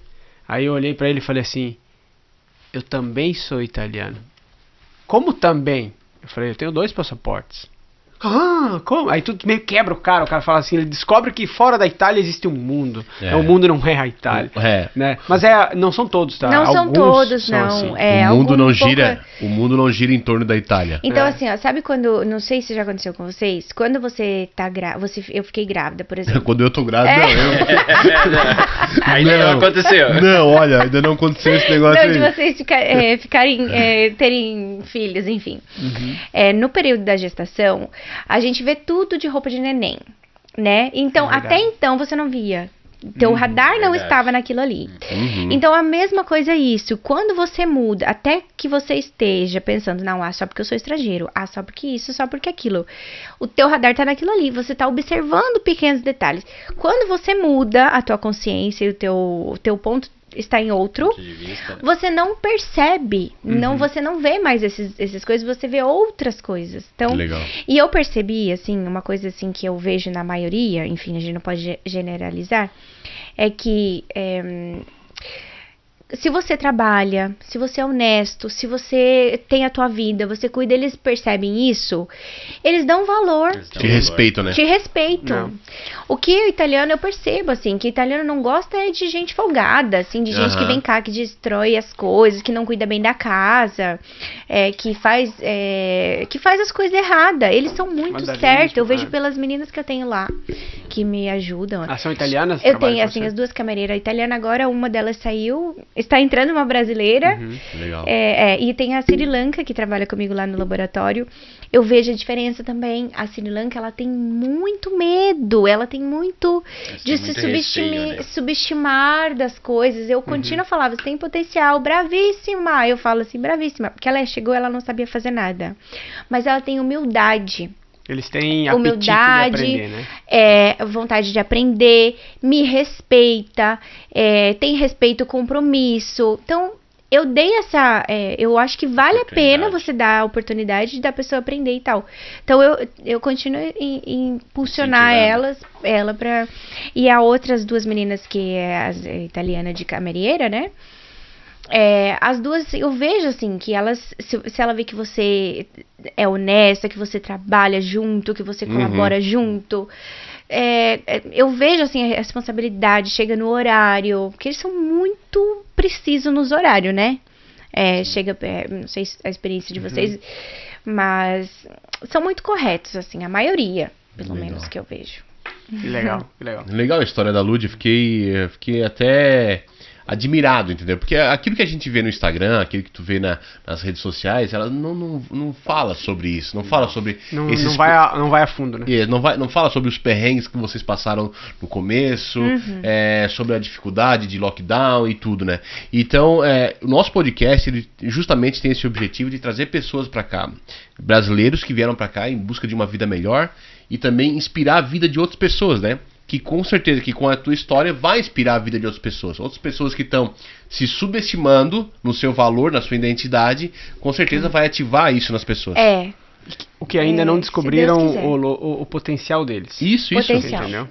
Aí eu olhei pra ele e falei assim, eu também sou italiano. Como também? Eu falei, eu tenho 2 passaportes. Como? Aí tudo meio quebra o cara fala assim, ele descobre que fora da Itália existe um mundo. O mundo não é a Itália. Né? Mas não são todos, tá? Não são todos, não. Assim. O mundo não gira em torno da Itália. Então, assim, sabe quando, não sei se já aconteceu com vocês, quando você tá grávida, eu fiquei grávida, por exemplo. Quando eu tô grávida, ainda não aconteceu. Não, olha, ainda não aconteceu esse negócio aí. De vocês terem filhos, enfim. No período da gestação, a gente vê tudo de roupa de neném, né? Então, até então você não via. Teu radar não estava naquilo ali. Então, a mesma coisa é isso. Quando você muda, até que você esteja pensando, não, só porque eu sou estrangeiro, só porque isso, só porque aquilo. O teu radar tá naquilo ali. Você tá observando pequenos detalhes. Quando você muda a tua consciência e o teu ponto está em outro, você não percebe, você não vê mais essas coisas, você vê outras coisas. Então, legal. E eu percebi, assim, uma coisa assim que eu vejo na maioria, enfim, a gente não pode generalizar, é que se você trabalha, se você é honesto, se você tem a tua vida, você cuida, eles percebem isso, eles dão valor. Te respeito, né? Te respeito. Não. O que o italiano, eu percebo, assim, que o italiano não gosta é de gente folgada, assim, de gente que vem cá, que destrói as coisas, que não cuida bem da casa, que faz as coisas erradas. Eles são muito Mandarismo, certos. Eu vejo né? pelas meninas que eu tenho lá, que me ajudam. Ah, são italianas? Eu Trabalham tenho, com assim, você? as duas camareiras italianas agora, uma delas saiu, está entrando uma brasileira, Legal. e tem a Sri Lanka, que trabalha comigo lá no laboratório. Eu vejo a diferença também. A Sri Lanka, ela tem muito medo, ela tem muito de se muito receio, né? subestimar das coisas. Eu continuo a falar, você tem potencial, bravíssima. Eu falo assim, bravíssima, porque ela chegou, ela não sabia fazer nada. Mas ela tem humildade. Eles têm apetite de Humildade, aprender, né? vontade de aprender, me respeita, tem respeito, compromisso. Então, eu dei eu acho que vale a pena você dar a oportunidade da pessoa aprender e tal. Então, eu continuo em impulsionar ela pra... E a outras duas meninas, que é a italiana de camerieira, né? As duas, eu vejo assim, que elas, se ela vê que você é honesta, que você trabalha junto, que você colabora junto, eu vejo assim, a responsabilidade, chega no horário, porque eles são muito precisos nos horários, né? Não sei a experiência de vocês, mas são muito corretos, assim, a maioria, pelo menos, que eu vejo. Que legal, que legal. Legal a história da Lud, fiquei até admirado, entendeu? Porque aquilo que a gente vê no Instagram, aquilo que tu vê nas redes sociais, ela não fala sobre isso, não fala sobre Não esses... vai a fundo, né? Não fala sobre os perrengues que vocês passaram no começo, sobre a dificuldade de lockdown e tudo, né? Então, o nosso podcast, ele justamente tem esse objetivo de trazer pessoas pra cá, brasileiros que vieram pra cá em busca de uma vida melhor e também inspirar a vida de outras pessoas, né? Que com certeza que com a tua história vai inspirar a vida de outras pessoas que estão se subestimando no seu valor, na sua identidade, com certeza vai ativar isso nas pessoas. O que ainda não se descobriram Deus quiser. o potencial deles. Isso. Potencial. Entendeu?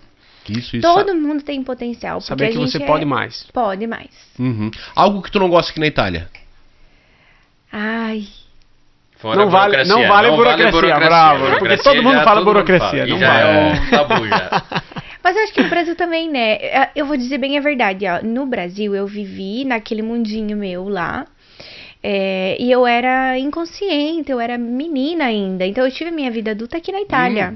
Isso. Todo mundo tem potencial. porque Saber a que gente você pode mais. Pode mais. Uhum. Algo que tu não gosta aqui na Itália. Ai, Fora Não vale burocracia, bravo. Porque todo mundo fala burocracia, não já vale. é um tabu já. mas eu acho que no Brasil também, né? Eu vou dizer bem a verdade, ó. No Brasil, eu vivi naquele mundinho meu lá. E eu era inconsciente, eu era menina ainda. Então, eu tive minha vida adulta aqui na Itália.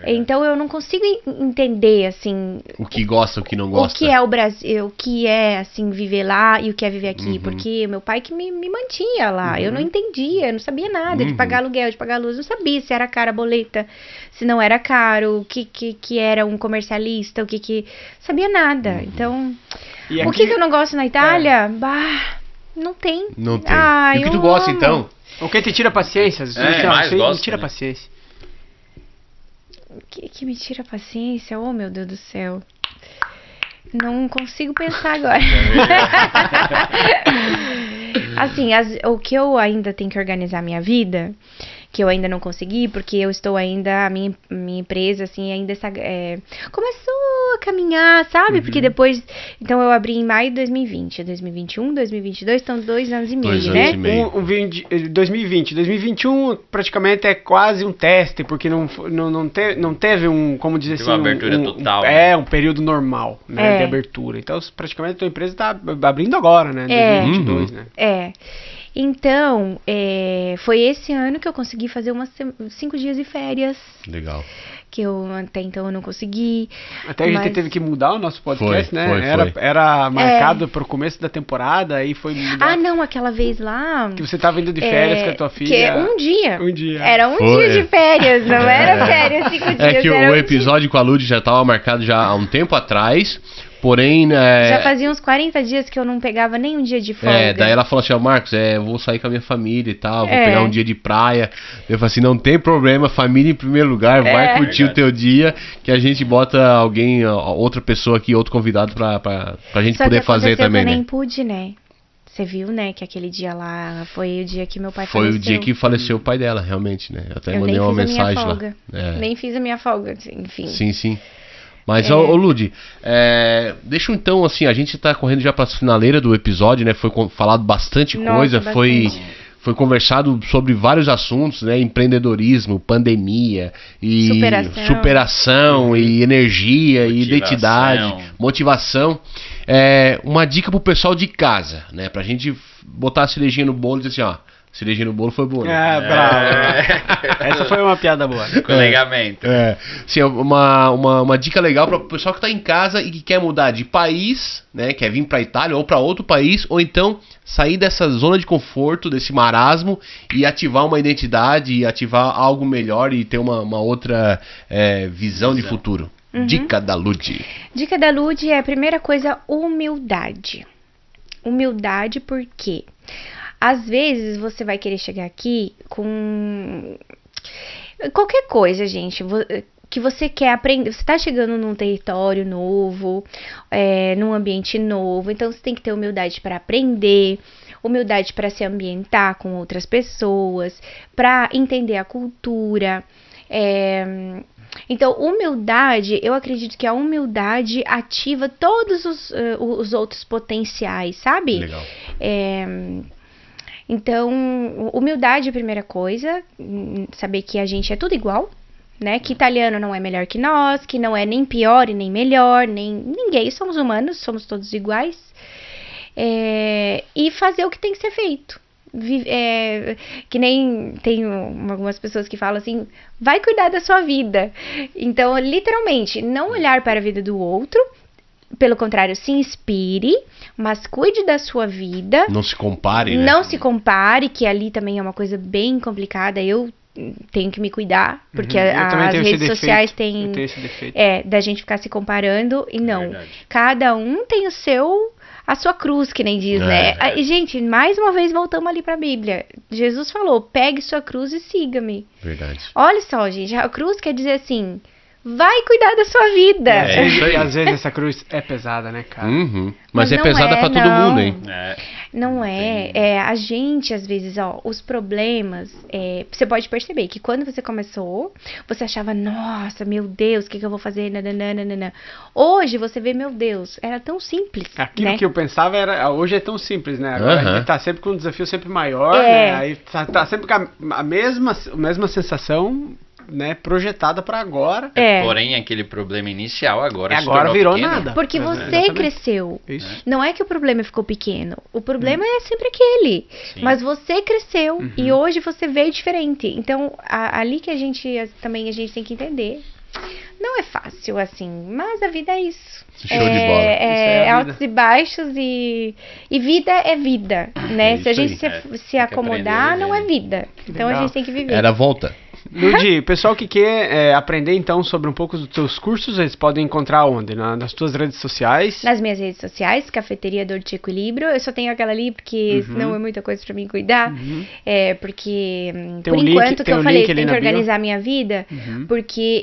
Então, eu não consigo entender, assim... O que gosta, o que não gosta. O que é o Brasil, o que é, assim, viver lá e o que é viver aqui. Porque meu pai que me mantinha lá. Eu não entendia, eu não sabia nada de pagar aluguel, de pagar luz. Eu não sabia se era caro a boleta, se não era caro, o que era um comercialista, sabia nada. Então, E o aqui- que eu não gosto na Itália? Bah, não tem. Não tem. Ai, E o que tu eu gosta, amo. então? O que te tira paciência? mais Você me gosta, tira né? paciência. O que me tira a paciência? Oh, meu Deus do céu. Não consigo pensar agora. Assim, o que eu ainda tenho que organizar minha vida, que eu ainda não consegui, porque eu estou ainda, a minha empresa, assim, ainda começou a caminhar, sabe? Porque depois, então eu abri em maio de 2020, 2021, 2022, estão 2 anos e meio, 2 né? anos e meio. 2020. 2021 praticamente é quase um teste, porque não teve um, como dizer Teve assim, uma abertura total, né? um período normal, né, de abertura. Então, praticamente a tua empresa está abrindo agora, né, 2022, né? Então, foi esse ano que eu consegui fazer 5 dias de férias, Legal. que eu até então eu não consegui. Até a gente mas- teve que mudar o nosso podcast, Foi, né? foi. Era marcado para o começo da temporada, aí foi mudar. Ah, não, aquela vez lá... Que você estava indo de férias com a tua filha. Que é um dia. Um dia. Era um Foi. dia de férias, não era férias 5 dias. É que era o um episódio com a Lud já estava marcado já há um tempo atrás, porém... Já fazia uns 40 dias que eu não pegava nem um dia de folga. daí ela falou assim, ó, Marcos, eu vou sair com a minha família e tal, vou É. pegar um dia de praia. Eu falei assim, não tem problema, família em primeiro lugar, vai curtir o teu dia, que a gente bota alguém, outra pessoa aqui, outro convidado pra gente Só poder que fazer aconteceu também, que eu nem né? pude, né? Você viu, né, que aquele dia lá foi o dia que meu pai Foi faleceu. o dia que faleceu o pai dela, realmente, né? Eu até eu mandei nem uma fiz a minha mensagem folga. lá. Nem fiz a minha folga, enfim. Sim. Mas, ô Ludi, deixa então, assim, a gente tá correndo já pra finaleira do episódio, né? Foi falado bastante coisa, foi conversado sobre vários assuntos, né? Empreendedorismo, pandemia, e superação e energia, e identidade, motivação. Uma dica pro pessoal de casa, né? Pra gente botar a cerejinha no bolo e dizer assim, ó, cerejinha no bolo foi boa. Né? Bravo. Essa foi uma piada boa. Com legamento. Sim, uma dica legal para o pessoal que está em casa e que quer mudar de país, né? Quer vir para a Itália ou para outro país, ou então sair dessa zona de conforto, desse marasmo e ativar uma identidade e ativar algo melhor e ter uma outra visão de futuro. Dica da Ludi. Dica da Ludi é a primeira coisa, humildade. Humildade por quê? Às vezes você vai querer chegar aqui com qualquer coisa, gente, que você quer aprender. Você está chegando num território novo, num ambiente novo, então você tem que ter humildade para aprender, humildade para se ambientar com outras pessoas, para entender a cultura. Então, humildade, eu acredito que a humildade ativa todos os outros potenciais, sabe? Legal. Então, humildade é a primeira coisa, saber que a gente é tudo igual, né? Que italiano não é melhor que nós, que não é nem pior e nem melhor, nem ninguém, somos humanos, somos todos iguais. E fazer o que tem que ser feito. Que nem tem algumas pessoas que falam assim, vai cuidar da sua vida. Então, literalmente, não olhar para a vida do outro. Pelo contrário, se inspire, mas cuide da sua vida. Não se compare, né? Não se compare, que ali também é uma coisa bem complicada. Eu tenho que me cuidar, porque as redes sociais têm... da gente ficar se comparando. E não, cada um tem a sua cruz, que nem diz, né? E, gente, mais uma vez voltamos ali pra Bíblia. Jesus falou, pegue sua cruz e siga-me. Verdade. Olha só, gente, a cruz quer dizer assim... Vai cuidar da sua vida. E às vezes essa cruz é pesada, né, cara? Mas é pesada pra todo mundo, hein? Não é. A gente, às vezes, os problemas... você pode perceber que quando você começou, você achava, nossa, meu Deus, o que eu vou fazer? Nananana. Hoje você vê, meu Deus, era tão simples. Aquilo, né? Que eu pensava hoje é tão simples, né? Agora a gente tá sempre com um desafio sempre maior, É. né? Aí tá sempre com a mesma sensação, né, projetada para agora. É. Porém, aquele problema inicial agora se agora tornou virou pequeno. nada. Porque você Exatamente. cresceu. Isso. Não é que o problema ficou pequeno. O problema é sempre aquele. Sim. Mas você cresceu e hoje você veio diferente. Então, ali que a gente tem que entender. Não é fácil, assim, mas a vida é isso. Show de bola. É a vida. Altos e baixos e vida é vida, né? É Se a isso gente aí. se acomodar, aprender a não é viver. vida. Então Legal. a gente tem que viver. Era a volta. Ludi, o pessoal que quer aprender então sobre um pouco dos teus cursos, eles podem encontrar onde? Nas tuas redes sociais? Nas minhas redes sociais, Cafeteria Dolce Equilíbrio. Eu só tenho aquela ali porque senão é muita coisa pra mim cuidar. Porque, Tem por um link- enquanto, que tem eu um falei, link ali tem que na bio. organizar a minha vida. Porque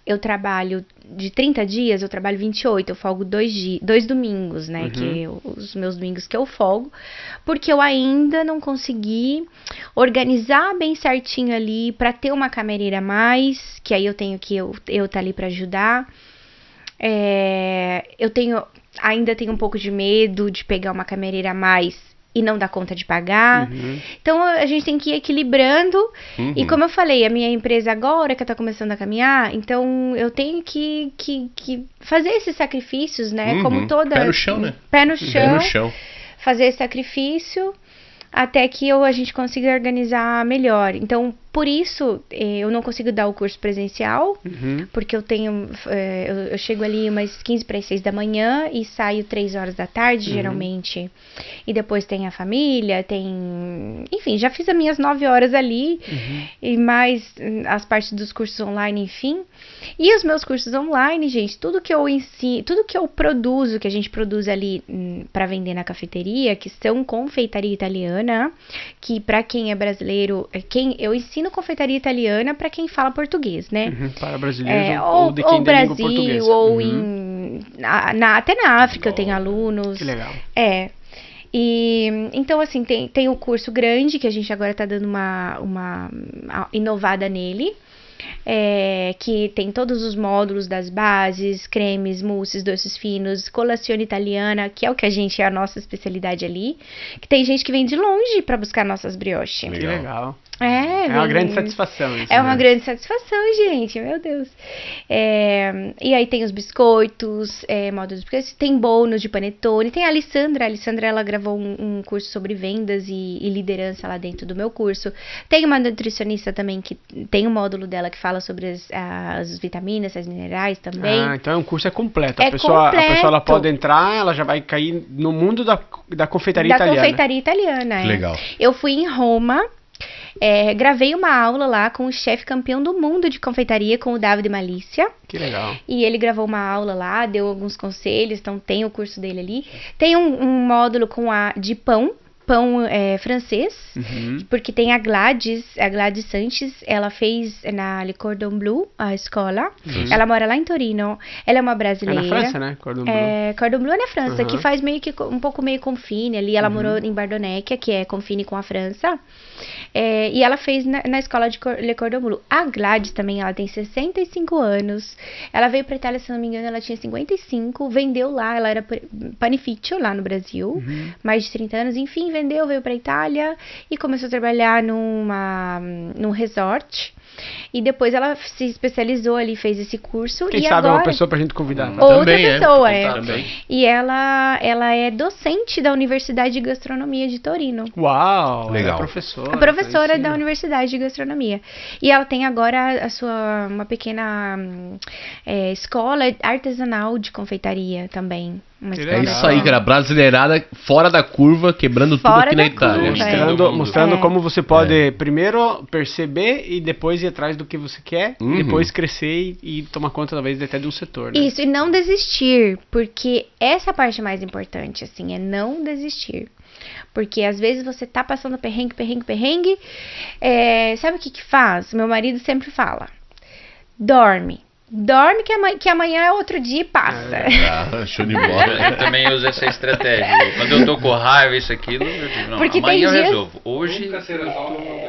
eu trabalho de 30 dias, eu trabalho 28, eu folgo 2 domingos, né? Que os meus domingos que eu folgo, porque eu ainda não consegui organizar bem certinho ali pra ter uma camareira a mais, que aí eu tenho que eu tá ali pra ajudar. Eu ainda tenho um pouco de medo de pegar uma camareira a mais e não dar conta de pagar. Então a gente tem que ir equilibrando. E como eu falei, a minha empresa agora que tá começando a caminhar, então eu tenho que fazer esses sacrifícios, né? Como toda... Pé no chão, né? Pé no chão. Pé no chão. Fazer esse sacrifício até que a gente consiga organizar melhor. Então, por isso, eu não consigo dar o curso presencial, porque eu tenho, eu chego ali umas 15 para as 6 da manhã e saio 3 horas da tarde, geralmente. E depois tem a família, enfim, já fiz as minhas 9 horas ali, e mais as partes dos cursos online, enfim. E os meus cursos online, gente, tudo que eu ensino, tudo que eu produzo, que a gente produz ali para vender na cafeteria, que são confeitaria italiana, que para quem é brasileiro, eu ensino confeitaria italiana para quem fala português, né? Para brasileiros ou de quem ou tem língua Brasil, portuguesa. ou até na África eu tenho alunos. Que legal. E então, assim, tem o curso grande, que a gente agora tá dando uma inovada nele. que tem todos os módulos das bases, cremes, mousses, doces finos, colazione italiana, que é o que a nossa especialidade ali, que tem gente que vem de longe para buscar nossas brioches. Que legal. É uma grande satisfação isso, É uma né? grande satisfação, gente, meu Deus. E aí tem os biscoitos, módulos de biscoitos, tem bônus de panetone, tem a Alessandra, ela gravou um curso sobre vendas e liderança lá dentro do meu curso. Tem uma nutricionista também que tem um módulo dela que fala sobre as vitaminas, as minerais também. Então o curso é completo. É A pessoa completo. ela pode entrar, ela já vai cair no mundo da confeitaria Da italiana. confeitaria italiana, Que legal. Eu fui em Roma, gravei uma aula lá com o chefe campeão do mundo de confeitaria, com o Davide Malícia. Que legal. E ele gravou uma aula lá, deu alguns conselhos, então tem o curso dele ali. Tem um módulo de pão francês, porque tem a Gladys Sanches, ela fez na Le Cordon Bleu, a escola. Ela mora lá em Torino, ela é uma brasileira. É na França, né? Cordon Bleu. Cordon Bleu é na França, que faz um pouco meio confine ali. Ela morou em Bardonecchia, que é confine com a França. E ela fez na escola de Le Cordon Bleu. A Gladys também, ela tem 65 anos. Ela veio pra Itália, se não me engano, ela tinha 55. Vendeu lá, ela era panificio lá no Brasil. Mais de 30 anos, enfim, vendeu, veio pra Itália e começou a trabalhar num resort. E depois ela se especializou ali, fez esse curso. Quem e sabe agora uma pessoa pra gente convidar. outra Também pessoa, Também. E ela é docente da Universidade de Gastronomia de Torino. Uau, Legal. ela é professora. A professora então da ensina. Universidade de Gastronomia. E ela tem agora uma pequena escola artesanal de confeitaria também. Uma Que escola É legal. isso aí, cara. Brasileirada fora da curva, quebrando tudo Fora aqui na da Itália. curva, Mostrando, mundo. mostrando como você pode primeiro perceber e depois ir atrás do que você quer, e depois crescer e tomar conta, talvez, até de um setor, né? Isso, e não desistir, porque essa é a parte mais importante, assim, é não desistir. Porque às vezes você tá passando perrengue, sabe o que faz? Meu marido sempre fala, dorme que amanhã é outro dia e passa. Show de bola. Eu também uso essa estratégia. Quando eu tô com raiva, isso, aquilo, eu digo, não, Porque amanhã eu tem dias- resolvo. Hoje, tô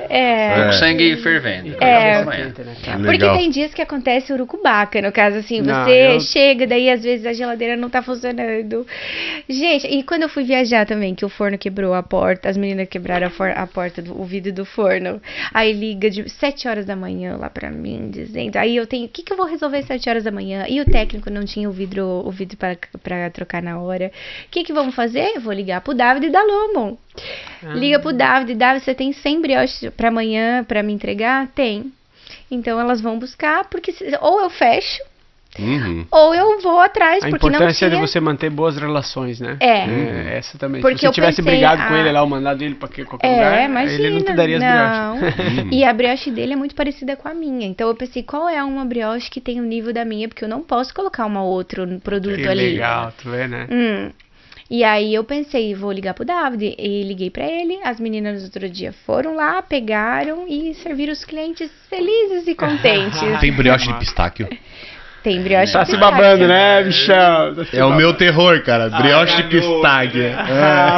É. com sangue fervendo. Amanhã. Porque Legal. tem dias que acontece urucubaca, no caso assim, Não, você eu- chega, daí às vezes a geladeira não tá funcionando. Gente, e quando eu fui viajar também, que o forno quebrou a porta, as meninas quebraram a porta, o vidro do forno, aí liga de 7 horas da manhã lá pra mim, dizendo, aí eu tenho, o que eu vou resolver às 7 horas da manhã? E o técnico não tinha o vidro pra trocar na hora. O que vamos fazer? Eu vou ligar pro David da Lomo. Liga pro David, você tem 100 brioches pra amanhã pra me entregar? Tem. Então elas vão buscar, porque ou eu fecho, ou eu vou atrás, A porque não importância tinha... de você manter boas relações, né? É. Essa também. Porque Se você eu tivesse pensei, brigado com ele lá, ou mandado ele pra qualquer lugar, imagina, ele não te daria as brioches. E a brioche dele é muito parecida com a minha. Então eu pensei, qual é uma brioche que tem o nível da minha? Porque eu não posso colocar outro produto Que ali. legal, tu vê, né? E aí eu pensei, vou ligar pro David. E liguei pra ele. As meninas no outro dia foram lá, pegaram e serviram os clientes felizes e contentes. Tem brioche de pistáquio. Tem brioche Tá de se pistáquio. babando, né, bichão? Tá se É o babando. meu terror, cara. Brioche de pistáquio.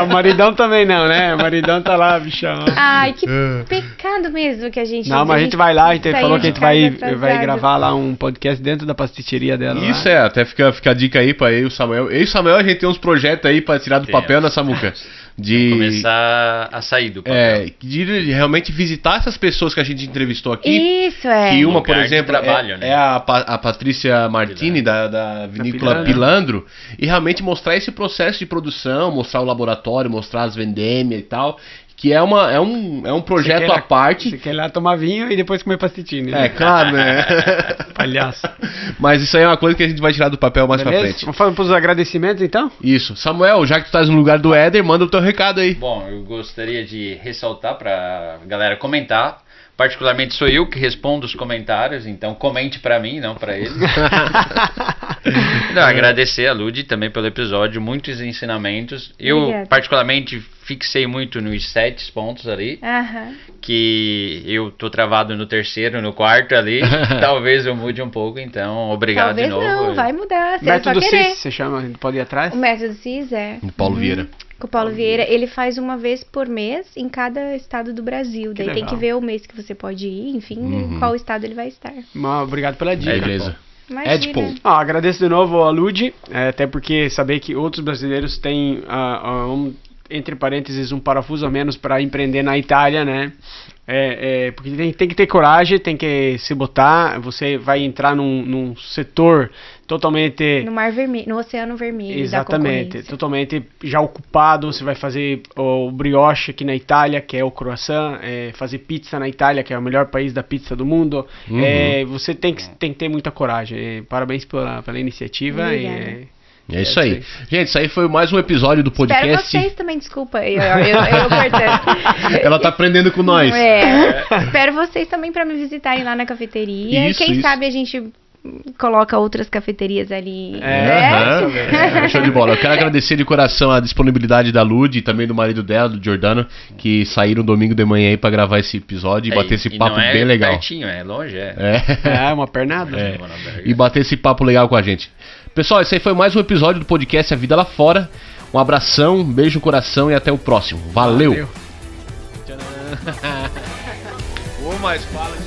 O maridão também não, né? O maridão tá lá, bichão. Ai, que pecado mesmo que a gente... Não, mas a gente vai lá, a gente saiu falou que a de gente vai casa vai atrasado. gravar lá um podcast dentro da pasticceria dela. lá. Isso até fica a dica aí pra eu e o Samuel. Eu e o Samuel, a gente tem uns projetos aí pra tirar do Temos. papel, né, Samuca? De... Começar a sair do papel. De realmente visitar essas pessoas que a gente entrevistou aqui. Isso, é. Que uma, Lugar por de exemplo, trabalho, né? é a Patrícia Martini, da vinícola Pilandro, e realmente mostrar esse processo de produção, mostrar o laboratório, mostrar as vendêmias e tal, que é um projeto Você quer à parte. Você quer ir lá tomar vinho e depois comer pastitine. né? É, claro, né? Palhaço. Mas isso aí é uma coisa que a gente vai tirar do papel mais pra Beleza? frente. Vamos falar pros agradecimentos, então? Isso. Samuel, já que tu estás no lugar do Éder, manda o teu recado aí. Bom, eu gostaria de ressaltar pra galera comentar. Particularmente sou eu que respondo os comentários, então comente pra mim, não pra ele. Não, agradecer a Ludi também pelo episódio, muitos ensinamentos. Eu Obrigada. particularmente fixei muito nos 7 pontos ali, Aham. que eu tô travado no terceiro, no quarto ali. Talvez eu mude um pouco, então obrigado Talvez de novo. não, vai mudar. Você é só Método querer. CIS, você chama, a gente pode ir atrás? O método CIS é. Paulo Vieira. Com o Paulo Vieira, ele faz uma vez por mês em cada estado do Brasil. Daí tem legal. que ver o mês que você pode ir, enfim, em qual estado ele vai estar. Obrigado pela dica. Beleza. Imagina. Edpol. Agradeço de novo a Lud, até porque saber que outros brasileiros têm, entre parênteses, um parafuso a menos para empreender na Itália, né? Porque tem que ter coragem, tem que se botar. Você vai entrar num setor totalmente... No Mar Vermelho, no Oceano Vermelho. Exatamente, Da concorrência. totalmente já ocupado. Você vai fazer o brioche aqui na Itália, que é o croissant, fazer pizza na Itália, que é o melhor país da pizza do mundo. Você tem que ter muita coragem. Parabéns pela iniciativa. Obrigada. É isso aí. Gente, isso aí foi mais um episódio do podcast. Espero vocês também, desculpa. Eu cortando. Ela tá aprendendo com nós. Espero vocês também para me visitarem lá na cafeteria. Isso, Quem isso. sabe a gente coloca outras cafeterias ali. Show de bola. Eu quero agradecer de coração a disponibilidade da Lud e também do marido dela, do Giordano, que saíram domingo de manhã aí pra gravar esse episódio e bater esse papo não é bem legal. Pertinho, é longe, Uma pernada. E bater esse papo legal com a gente. Pessoal, esse aí foi mais um episódio do podcast A Vida Lá Fora. Um abração, um beijo no coração e até o próximo. Valeu. Mas fala de